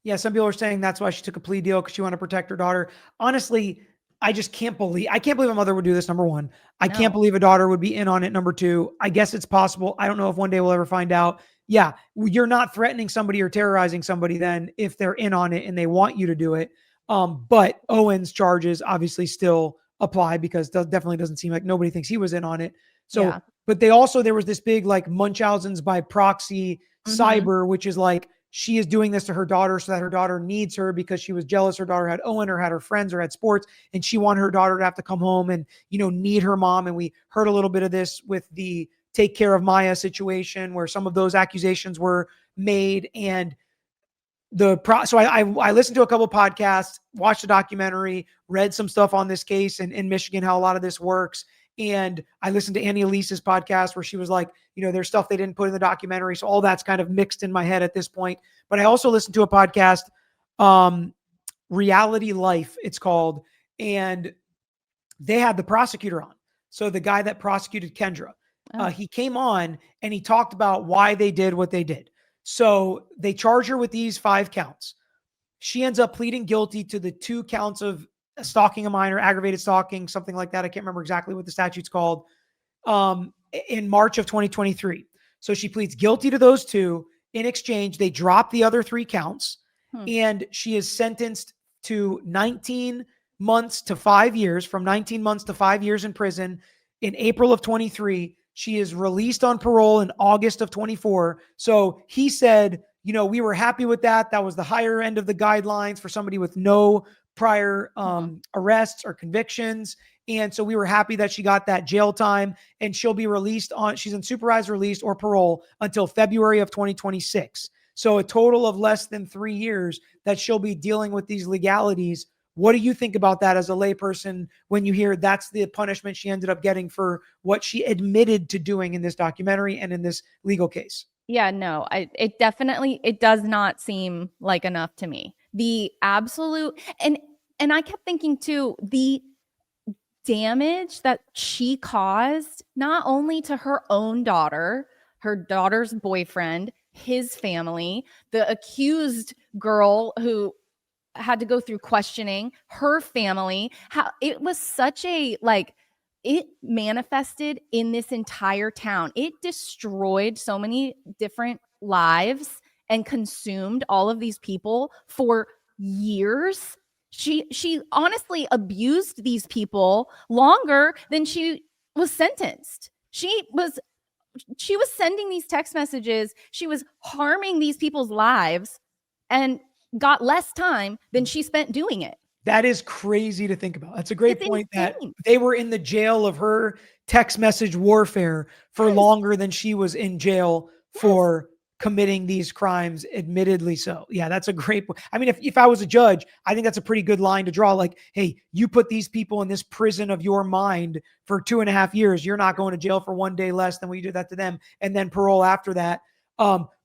Yeah, some people are saying that's why she took a plea deal, because she wanted to protect her daughter. Honestly, I can't believe a mother would do this. Number one, I can't believe a daughter would be in on it. Number two, I guess it's possible. I don't know if one day we'll ever find out. Yeah, you're not threatening somebody or terrorizing somebody then if they're in on it and they want you to do it. But Owen's charges obviously still apply, because definitely doesn't seem like nobody thinks he was in on it. So, yeah. But there was this big like Munchausen's by proxy cyber, which is like, she is doing this to her daughter so that her daughter needs her because she was jealous her daughter had Owen or had her friends or had sports, and she wanted her daughter to have to come home and, you know, need her mom. And we heard a little bit of this with the Take Care of Maya situation, where some of those accusations were made. And so I listened to a couple of podcasts, watched a documentary, read some stuff on this case in Michigan, how a lot of this works. And I listened to Annie Elise's podcast where she was like, you know, there's stuff they didn't put in the documentary. So all that's kind of mixed in my head at this point. But I also listened to a podcast, Reality Life, it's called. And they had the prosecutor on. So the guy that prosecuted Kendra, he came on and he talked about why they did what they did. So they charge her with these 5 counts. She ends up pleading guilty to the 2 counts of stalking a minor, aggravated stalking, something like that. I can't remember exactly what the statute's called, in March of 2023. So she pleads guilty to those 2. In exchange, they drop the other 3 counts, and she is sentenced to 19 months to 5 years, from 19 months to 5 years in prison in April of 23. She is released on parole in August of 24. So he said, you know, we were happy with that. That was the higher end of the guidelines for somebody with no prior arrests or convictions. And so we were happy that she got that jail time, and she'll be released she's in supervised release or parole until February of 2026. So a total of less than 3 years that she'll be dealing with these legalities. What do you think about that as a layperson when you hear that's the punishment she ended up getting for what she admitted to doing in this documentary and in this legal case? Yeah, no, it does not seem like enough to me. The absolute, and I kept thinking too, the damage that she caused, not only to her own daughter, her daughter's boyfriend, his family, the accused girl who had to go through questioning, her family, how it was such a like, it manifested in this entire town. It destroyed so many different lives and consumed all of these people for years. She honestly abused these people longer than she was sentenced. She was sending these text messages. She was harming these people's lives and got less time than she spent doing it. That is crazy to think about. That's a great point, insane. that they were in the jail of her text message warfare for longer than she was in jail for committing these crimes, admittedly so. Yeah, that's a great point. I mean, if I was a judge, I think that's a pretty good line to draw. Like, hey, you put these people in this prison of your mind for 2.5 years. You're not going to jail for 1 day less than we did that to them, and then parole after that.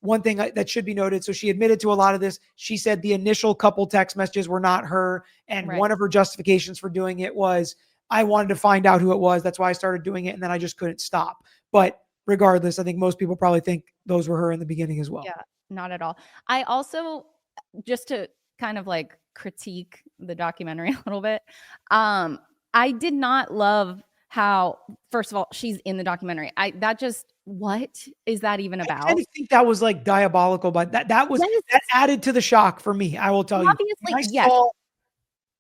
One thing that should be noted, so she admitted to a lot of this. She said the initial couple text messages were not her. And one of her justifications for doing it was, I wanted to find out who it was. That's why I started doing it. And then I just couldn't stop. But regardless, I think most people probably think those were her in the beginning as well. Yeah, not at all. I also, just to kind of like critique the documentary a little bit, I did not love how, first of all, she's in the documentary. What is that even about? I think that was like diabolical, but that added to the shock for me. I will tell you. Obviously,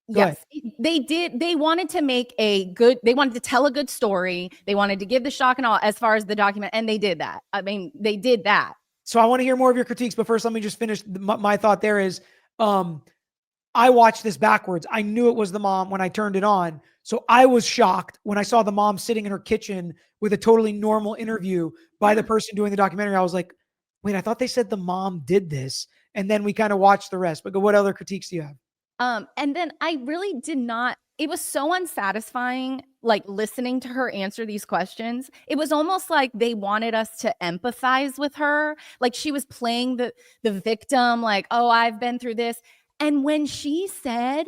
yes. They did. They wanted to they wanted to tell a good story. They wanted to give the shock and all as far as the document. And they did that. I mean, they did that. So I want to hear more of your critiques, but first let me just finish. My thought there is, I watched this backwards. I knew it was the mom when I turned it on. So I was shocked when I saw the mom sitting in her kitchen with a totally normal interview by the person doing the documentary. I was like, wait, I thought they said the mom did this. and then we kind of watch the rest. But what other critiques do you have? And then I really did not, it was so unsatisfying, like listening to her answer these questions. It was almost like they wanted us to empathize with her. Like she was playing the victim, like, oh, I've been through this. And when she said,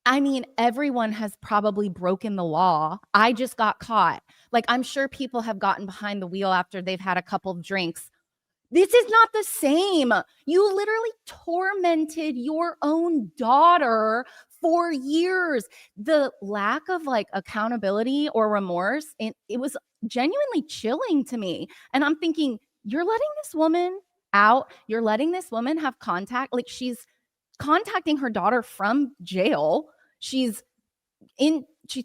I mean, everyone has probably broken the law. I just got caught. Like, I'm sure people have gotten behind the wheel after they've had a couple of drinks. This is not the same. You literally tormented your own daughter for years. The lack of like accountability or remorse, it was genuinely chilling to me. And I'm thinking, you're letting this woman out. You're letting this woman have contact. Like she's contacting her daughter from jail. She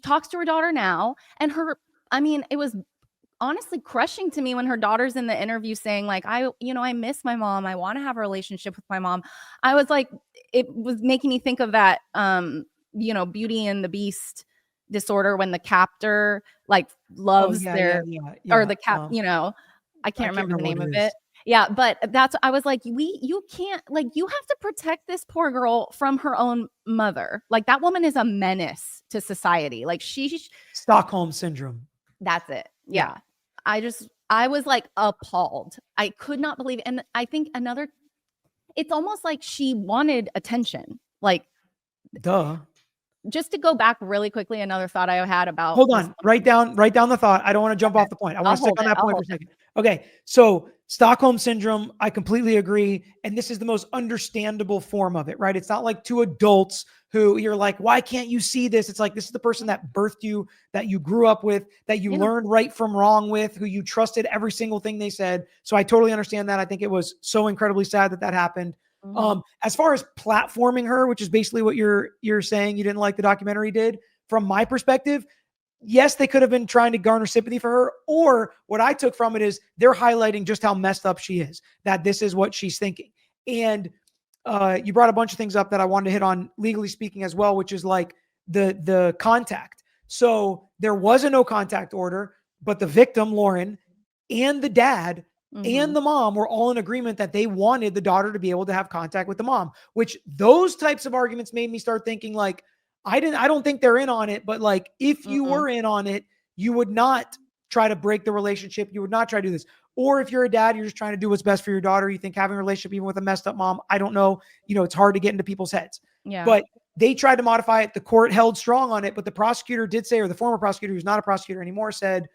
talks to her daughter now, and I mean, it was honestly crushing to me when her daughter's in the interview saying like, I miss my mom, I want to have a relationship with my mom. I was like, it was making me think of that Beauty and the Beast disorder, when the captor like Oh loves yeah, their, or yeah. the I can't remember the name of It it. is. Yeah, but I was like, you can't, like, you have to protect this poor girl from her own mother. Like that woman is a menace to society. Like Stockholm syndrome. that's it. Yeah. I was like appalled. I could not believe it. And I think it's almost like she wanted attention. Like, Duh. just to go back really quickly, another thought I had about Hold on. Write down the thought. I don't want to jump off the point. I want to stick on that point for a second. Okay. So Stockholm syndrome, I completely agree. And this is the most understandable form of it, right? It's not like two adults who you're like, why can't you see this? It's like, this is the person that birthed you, that you grew up with, that you learned right from wrong with, who you trusted every single thing they said. So I totally understand that. I think it was so incredibly sad that happened. As far as platforming her, which is basically what you're saying, you didn't like the documentary did. From my perspective, yes, they could have been trying to garner sympathy for her, or what I took from it is they're highlighting just how messed up she is, that this is what she's thinking. And you brought a bunch of things up that I wanted to hit on legally speaking as well, which is like the contact. So there was a no contact order, but the victim, Lauren, and the dad and the mom were all in agreement that they wanted the daughter to be able to have contact with the mom, which those types of arguments made me start thinking like, I don't think they're in on it, but like, if you were in on it, you would not try to break the relationship. You would not try to do this. Or if you're a dad, you're just trying to do what's best for your daughter. You think having a relationship, even with a messed up mom, I don't know, it's hard to get into people's heads. Yeah. But they tried to modify it. The court held strong on it, but the prosecutor did say, or the former prosecutor, who's not a prosecutor anymore, said,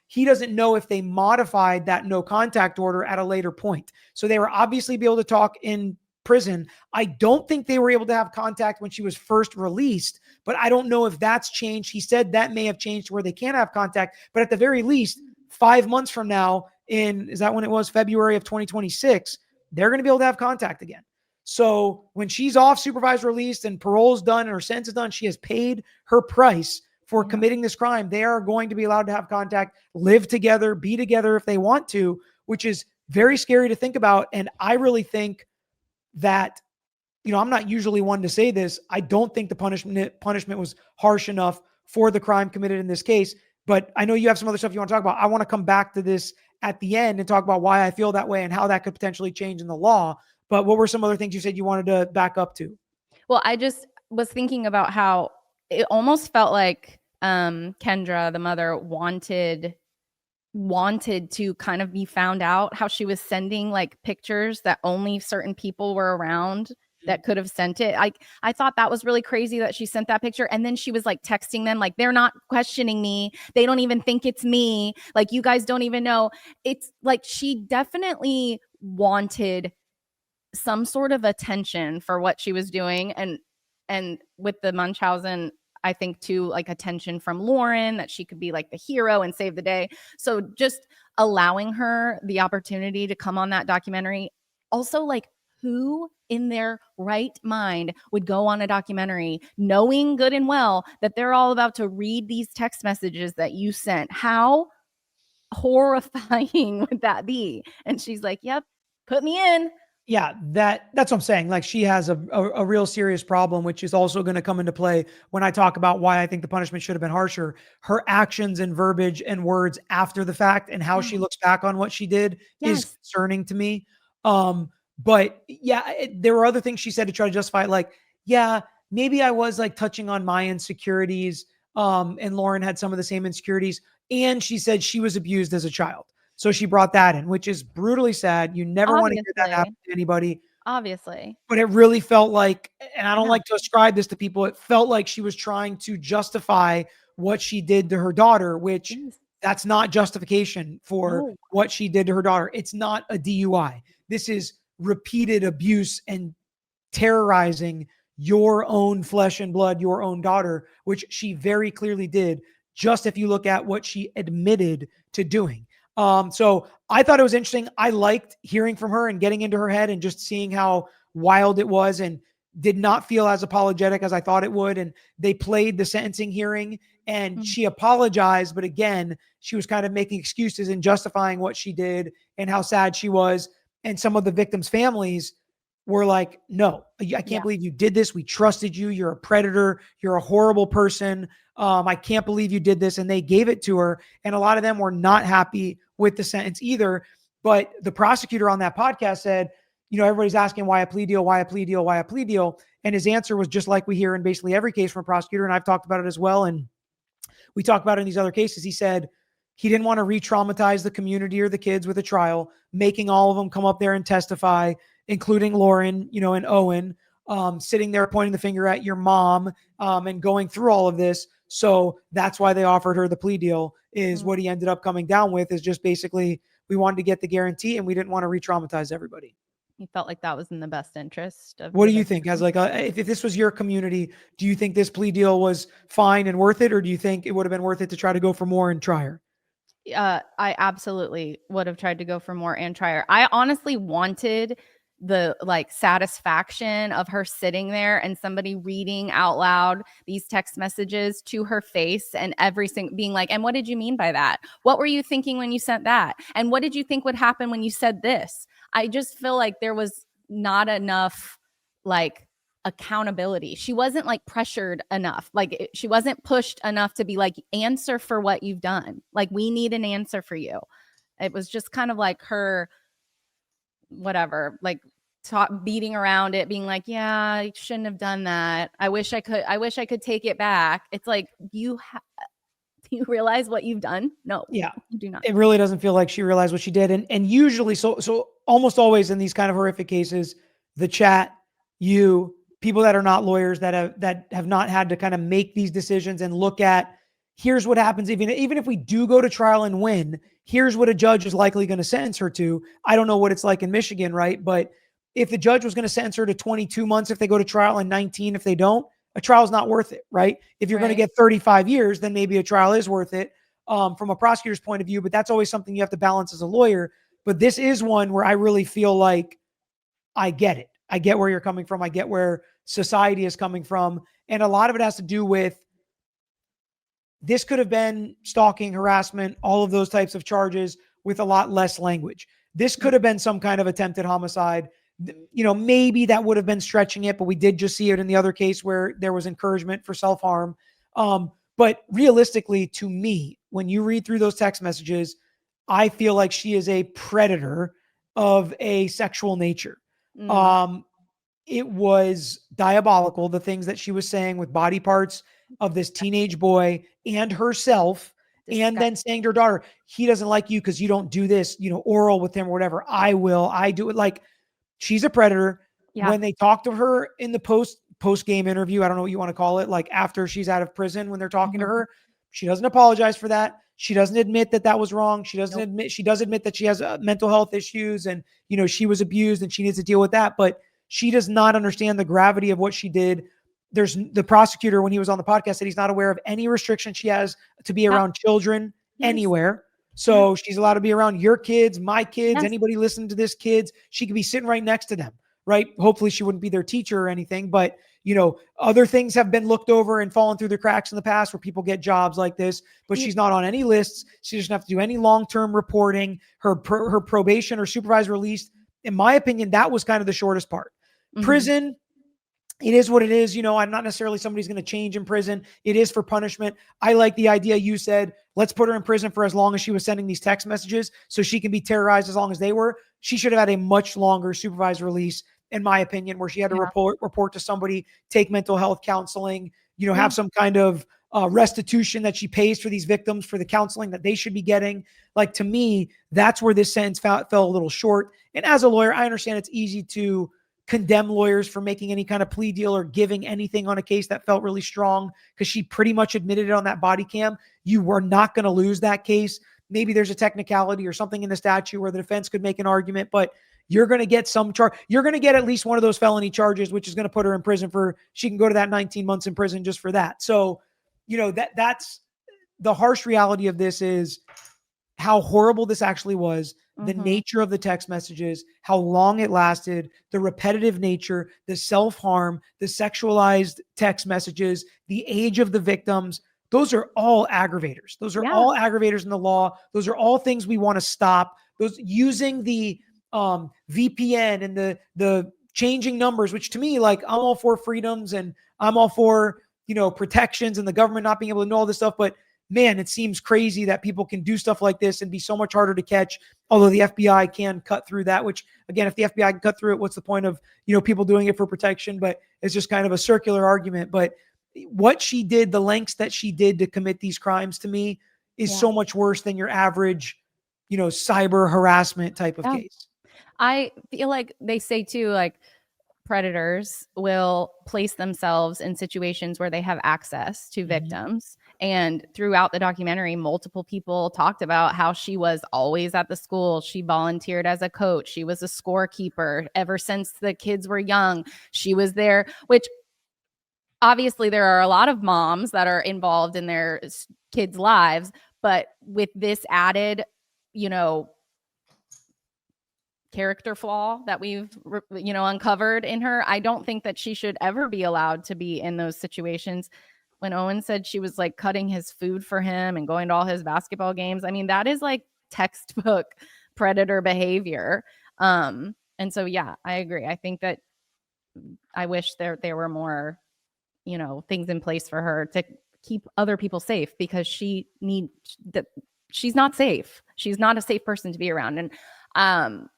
he doesn't know if they modified that no contact order at a later point. So they were obviously be able to talk in prison. I don't think they were able to have contact when she was first released, but I don't know if that's changed. He said that may have changed to where they can't have contact, but at the very least, 5 months from now, is that when it was, February of 2026, they're going to be able to have contact again. So when she's off supervised release and parole's done and her sentence is done, she has paid her price for committing this crime. They are going to be allowed to have contact, live together, be together if they want to, which is very scary to think about. And I really think that, I'm not usually one to say this. I don't think the punishment was harsh enough for the crime committed in this case, but I know you have some other stuff you want to talk about. I want to come back to this at the end and talk about why I feel that way and how that could potentially change in the law. But what were some other things you said you wanted to back up to? Well, I just was thinking about how it almost felt like Kendra, the mother, wanted to kind of be found out, how she was sending like pictures that only certain people were around that could have sent it. I thought that was really crazy that she sent that picture. And then she was like texting them, like, they're not questioning me. They don't even think it's me. Like, you guys don't even know. It's like she definitely wanted some sort of attention for what she was doing. And with the Munchausen, I think too, like attention from Lauren, that she could be like the hero and save the day. So just allowing her the opportunity to come on that documentary. Also, like, who in their right mind would go on a documentary knowing good and well that they're all about to read these text messages that you sent? How horrifying would that be? And she's like, yep, put me in. Yeah, that's what I'm saying. Like, she has a real serious problem, which is also going to come into play when I talk about why I think the punishment should have been harsher. Her actions and verbiage and words after the fact and how she looks back on what she did is concerning to me. But yeah, there were other things she said to try to justify it. Like, yeah, maybe I was like touching on my insecurities. And Lauren had some of the same insecurities. And she said she was abused as a child. So she brought that in, which is brutally sad. You never want to hear that happen Obviously. to anybody. Obviously. But it really felt like, and I I don't know. like to ascribe this to people, it felt like she was trying to justify what she did to her daughter, which Yes. that's not justification for No. what she did to her daughter. It's not a DUI. This is repeated abuse and terrorizing your own flesh and blood, your own daughter, which she very clearly did, just if you look at what she admitted to doing. So I thought it was interesting. I liked hearing from her and getting into her head and just seeing how wild it was, and did not feel as apologetic as I thought it would. And they played the sentencing hearing and Mm. she apologized. But again, she was kind of making excuses and justifying what she did and how sad she was. And some of the victims' families were like, no, I can't Yeah. believe you did this. We trusted you. You're a predator. You're a horrible person. I can't believe you did this. And they gave it to her. And a lot of them were not happy with the sentence either. But the prosecutor on that podcast said, everybody's asking why a plea deal, why a plea deal, why a plea deal. And his answer was just like we hear in basically every case from a prosecutor. And I've talked about it as well. And we talked about it in these other cases. He said he didn't want to re-traumatize the community or the kids with a trial, making all of them come up there and testify, including Lauren, and Owen, sitting there pointing the finger at your mom, and going through all of this. So that's why they offered her the plea deal, is what he ended up coming down with, is just basically, we wanted to get the guarantee and we didn't want to re-traumatize everybody. He felt like that was in the best interest of What the do you victim. think? As like, if this was your community, do you think this plea deal was fine and worth it? Or do you think it would have been worth it to try to go for more and try her? I absolutely would have tried to go for more and try her. I honestly wanted the satisfaction of her sitting there and somebody reading out loud these text messages to her face, and every single being like, and what did you mean by that? What were you thinking when you sent that? And what did you think would happen when you said this? I just feel like there was not enough accountability. She wasn't pressured enough. She wasn't pushed enough to be like, answer for what you've done. We need an answer for you. It was just kind of like her, whatever, beating around it, being like, yeah, I shouldn't have done that. I wish I could take it back. It's like, do you realize what you've done? No, Yeah, you do not. it really doesn't feel like she realized what she did. And usually, so almost always in these kind of horrific cases, the chat, people that are not lawyers, that have not had to kind of make these decisions and look at, here's what happens even if we do go to trial and win, here's what a judge is likely going to sentence her to. I don't know what it's like in Michigan, right? But if the judge was going to sentence her to 22 months if they go to trial and 19 if they don't, a trial is not worth it, right? If you're going to get 35 years, then maybe a trial is worth it, from a prosecutor's point of view. But that's always something you have to balance as a lawyer. But this is one where I really feel like I get it. I get where you're coming from. I get where society is coming from. And a lot of it has to do with, this could have been stalking, harassment, all of those types of charges with a lot less language. This could have been some kind of attempted homicide. Maybe that would have been stretching it, but we did just see it in the other case where there was encouragement for self-harm. But realistically, to me, when you read through those text messages, I feel like she is a predator of a sexual nature. It was diabolical, the things that she was saying with body parts of this teenage boy and herself, and then saying to her daughter, he doesn't like you because you don't do this, oral with him or whatever. I will. I do it. Like, she's a predator. Yeah. When they talk to her in the post game interview, I don't know what you want to call it, like after she's out of prison, when they're talking to her, she doesn't apologize for that. She doesn't admit that that was wrong. She doesn't admit, she does admit that she has mental health issues and, she was abused and she needs to deal with that. But she does not understand the gravity of what she did. There's the prosecutor, when he was on the podcast, said he's not aware of any restriction she has to be around children anywhere. So she's allowed to be around your kids, my kids, anybody listening to this kids. She could be sitting right next to them, right? Hopefully she wouldn't be their teacher or anything, but other things have been looked over and fallen through the cracks in the past where people get jobs like this, but she's not on any lists. She doesn't have to do any long-term reporting. Her probation or supervised release, in my opinion, that was kind of the shortest part. Prison, it is what it is. I'm not necessarily somebody's going to change in prison. It is for punishment. I like the idea you said let's put her in prison for as long as she was sending these text messages so she can be terrorized as long as they were. She should have had a much longer supervised release, in my opinion, where she had to report to somebody, take mental health counseling, have some kind of restitution that she pays for these victims for the counseling that they should be getting. Like, to me, that's where this sentence fell a little short. And as a lawyer, I understand it's easy to condemn lawyers for making any kind of plea deal or giving anything on a case that felt really strong, because she pretty much admitted it on that body cam. You were not going to lose that case. Maybe there's a technicality or something in the statute where the defense could make an argument, but you're going to get some charge. You're going to get at least one of those felony charges, which is going to put her in prison she can go to that 19 months in prison just for that. So, that's the harsh reality of this, is how horrible this actually was, the nature of the text messages, how long it lasted, the repetitive nature, the self-harm, the sexualized text messages, the age of the victims. Those are all aggravators. Those are all aggravators in the law. Those are all things we want to stop. Those using the VPN and the changing numbers, which to me, like, I'm all for freedoms and I'm all for, protections and the government not being able to know all this stuff. But man, it seems crazy that people can do stuff like this and be so much harder to catch. Although the FBI can cut through that, which, again, if the FBI can cut through it, what's the point of, people doing it for protection? But it's just kind of a circular argument. But what she did, the lengths that she did to commit these crimes, to me, is so much worse than your average, cyber harassment type of case. I feel like they say too, like, predators will place themselves in situations where they have access to victims. And throughout the documentary, multiple people talked about how she was always at the school. She volunteered as a coach. She was a scorekeeper ever since the kids were young. She was there, which obviously there are a lot of moms that are involved in their kids' lives. But with this added, character flaw that we've uncovered in her, I don't think that she should ever be allowed to be in those situations. When Owen said she was like cutting his food for him and going to all his basketball games, I mean, that is like textbook predator behavior. And so I agree. I think that I wish there were more things in place for her to keep other people safe, because she's not safe. She's not a safe person to be around. And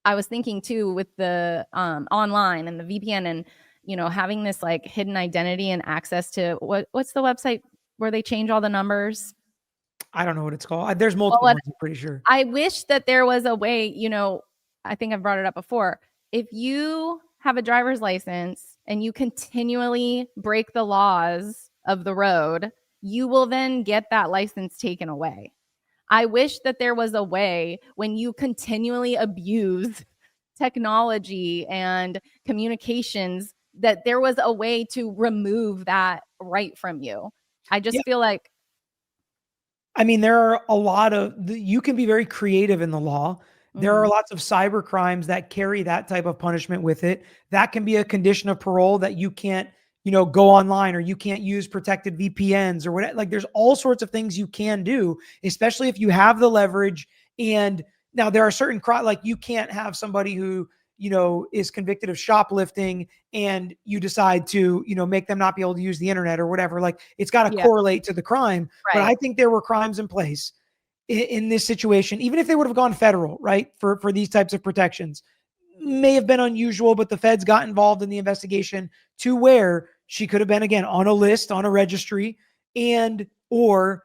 I was thinking too, with the online and the VPN and, having this like hidden identity and access to what's the website where they change all the numbers? I don't know what it's called. There's multiple ones, I'm pretty sure. I wish that there was a way, I think I've brought it up before. If you have a driver's license and you continually break the laws of the road, you will then get that license taken away. I wish that there was a way, when you continually abuse technology and communications, that there was a way to remove that right from you. I just feel like, I mean, there are a lot of, you can be very creative in the law. There are lots of cyber crimes that carry that type of punishment with it. That can be a condition of parole, that you can't, go online, or you can't use protected VPNs or whatever. Like, there's all sorts of things you can do, especially if you have the leverage. And now there are certain like, you can't have somebody who, is convicted of shoplifting and you decide to, make them not be able to use the internet or whatever. Like, it's got to correlate to the crime. Right. But I think there were crimes in place in this situation, even if they would have gone federal, right, for these types of protections, may have been unusual, but the feds got involved in the investigation to where she could have been, again, on a list, on a registry, and or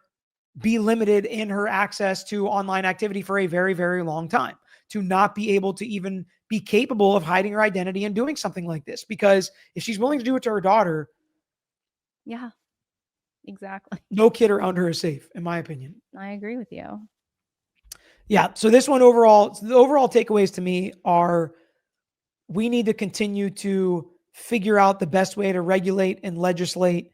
be limited in her access to online activity for a very, very long time, to not be able to even be capable of hiding her identity and doing something like this. Because if she's willing to do it to her daughter, yeah, exactly, no kid around her is safe, in my opinion. I agree with you. Yeah. So this one, overall, the overall takeaways to me are, we need to continue to figure out the best way to regulate and legislate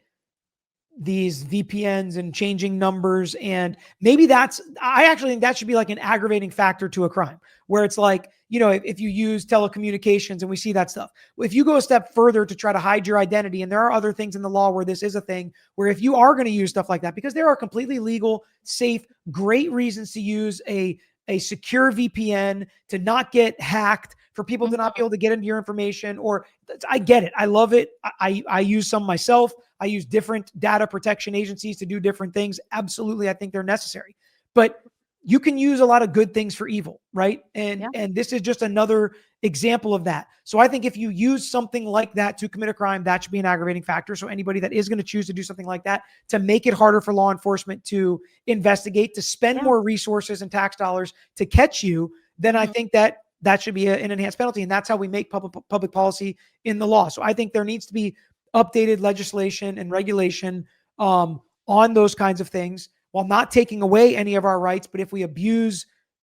these VPNs and changing numbers. And maybe I actually think that should be like an aggravating factor to a crime, where it's like, if you use telecommunications, and we see that stuff, if you go a step further to try to hide your identity, and there are other things in the law where this is a thing, where if you are going to use stuff like that, because there are completely legal, safe, great reasons to use a secure VPN to not get hacked, for people to not be able to get into your information. Or, I get it. I love it. I use some myself. I use different data protection agencies to do different things. Absolutely, I think they're necessary. But you can use a lot of good things for evil, right? And this is just another example of that. So I think if you use something like that to commit a crime, that should be an aggravating factor. So anybody that is going to choose to do something like that, to make it harder for law enforcement to investigate, to spend more resources and tax dollars to catch you, then I think that should be an enhanced penalty. And that's how we make public policy in the law. So I think there needs to be updated legislation and regulation on those kinds of things, while not taking away any of our rights. But if we abuse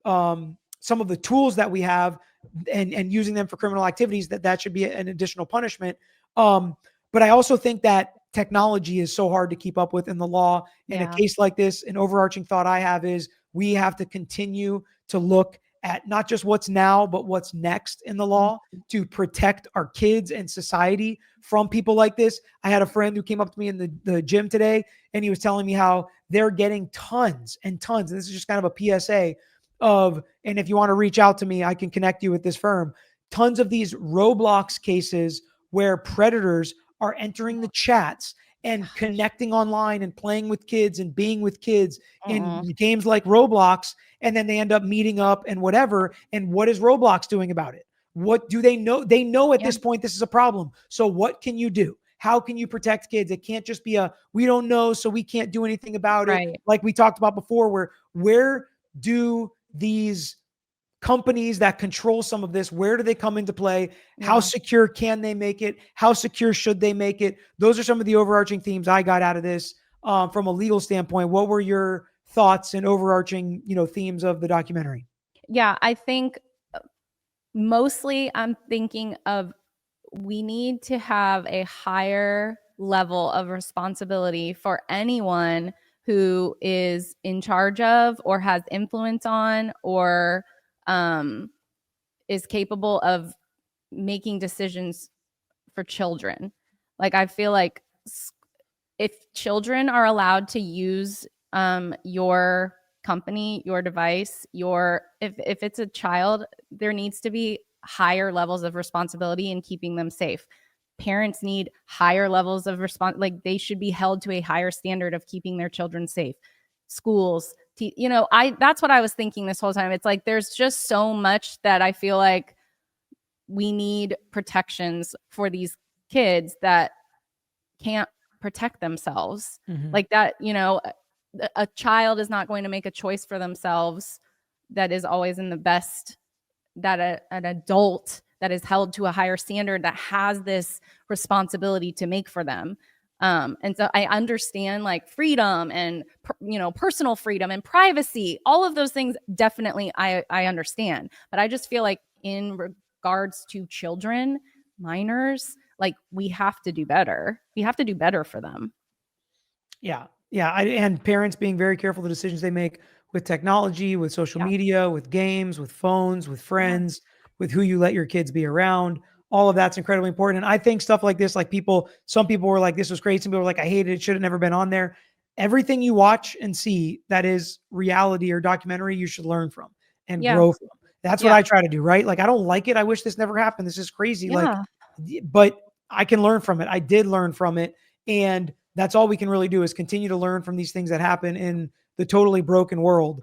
some of the tools that we have and using them for criminal activities, that should be an additional punishment. But I also think that technology is so hard to keep up with in the law. In a case like this, an overarching thought I have is we have to continue to look at not just what's now, but what's next in the law to protect our kids and society from people like this. I had a friend who came up to me in the gym today, and he was telling me how they're getting tons and tons. And this is just kind of a PSA of, and if you want to reach out to me, I can connect you with this firm. Tons of these Roblox cases where predators are entering the chats and connecting online and playing with kids and being with kids in games like Roblox. And then they end up meeting up and whatever. And what is Roblox doing about it? What do they know? They know at this point, this is a problem. So what can you do? How can you protect kids? It can't just be we don't know, so we can't do anything about it. Like we talked about before, where do these companies that control some of this, where do they come into play? How secure can they make it? How secure should they make it? Those are some of the overarching themes I got out of this from a legal standpoint. What were your thoughts and overarching, themes of the documentary? Yeah, I think mostly I'm thinking of, we need to have a higher level of responsibility for anyone who is in charge of or has influence on or is capable of making decisions for children. Like, I feel like if children are allowed to use your company, your device, if it's a child, there needs to be higher levels of responsibility in keeping them safe. Parents need higher levels of like they should be held to a higher standard of keeping their children safe. Schools, that's what I was thinking this whole time. It's like there's just so much that I feel like we need protections for these kids that can't protect themselves. Like that, a child is not going to make a choice for themselves that is always in the best, that an adult that is held to a higher standard that has this responsibility to make for them. And so I understand like freedom and, personal freedom and privacy, all of those things. Definitely I understand, but I just feel like in regards to children, minors, like we have to do better. We have to do better for them. Yeah. And parents being very careful the decisions they make with technology, with social media, with games, with phones, with friends, with who you let your kids be around. All of that's incredibly important. And I think stuff like this, like some people were like, this was great. Some people were like, I hated it. Should have never been on there. Everything you watch and see that is reality or documentary, you should learn from and grow from. That's what I try to do, right? Like, I don't like it. I wish this never happened. This is crazy. But I can learn from it. I did learn from it. And that's all we can really do is continue to learn from these things that happen in the totally broken world.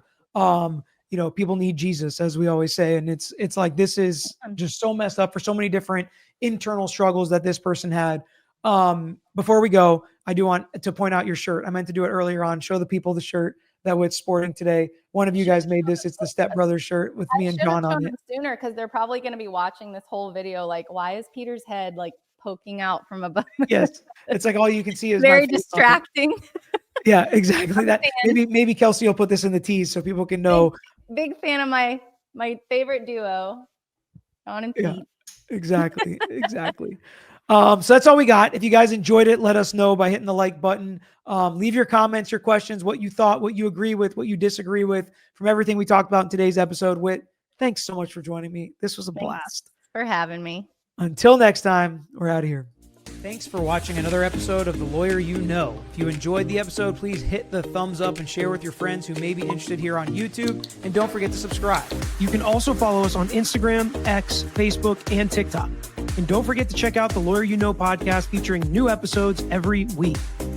People need Jesus, as we always say. And it's like, this is just so messed up for so many different internal struggles that this person had. Before we go, I do want to point out your shirt. I meant to do it earlier on. Show the people the shirt that Witt's sporting today. One of you guys made this. It's the Step Brothers shirt with me and John on it. Sooner, because they're probably going to be watching this whole video. Like, why is Peter's head like poking out from above? Yes, it's like all you can see is very distracting. Yeah, exactly. That maybe Kelsey will put this in the tease so people can know. Big fan of my favorite duo, John and Pete. Yeah, exactly. So that's all we got. If you guys enjoyed it, let us know by hitting the like button. Leave your comments, your questions, what you thought, what you agree with, what you disagree with from everything we talked about in today's episode. Whit, thanks so much for joining me. This was a blast. For having me. Until next time, we're out of here. Thanks for watching another episode of The Lawyer You Know. If you enjoyed the episode, please hit the thumbs up and share with your friends who may be interested here on YouTube. And don't forget to subscribe. You can also follow us on Instagram, X, Facebook, and TikTok. And don't forget to check out the Lawyer You Know podcast featuring new episodes every week.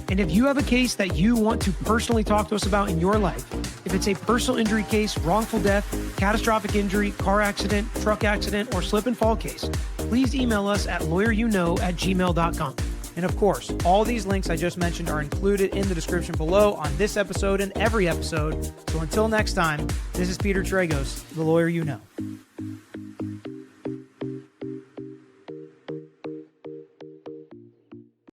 And if you have a case that you want to personally talk to us about in your life, if it's a personal injury case, wrongful death, catastrophic injury, car accident, truck accident, or slip and fall case, please email us at lawyeryouknow@gmail.com. And of course, all these links I just mentioned are included in the description below on this episode and every episode. So until next time, this is Peter Tragos, the Lawyer You Know.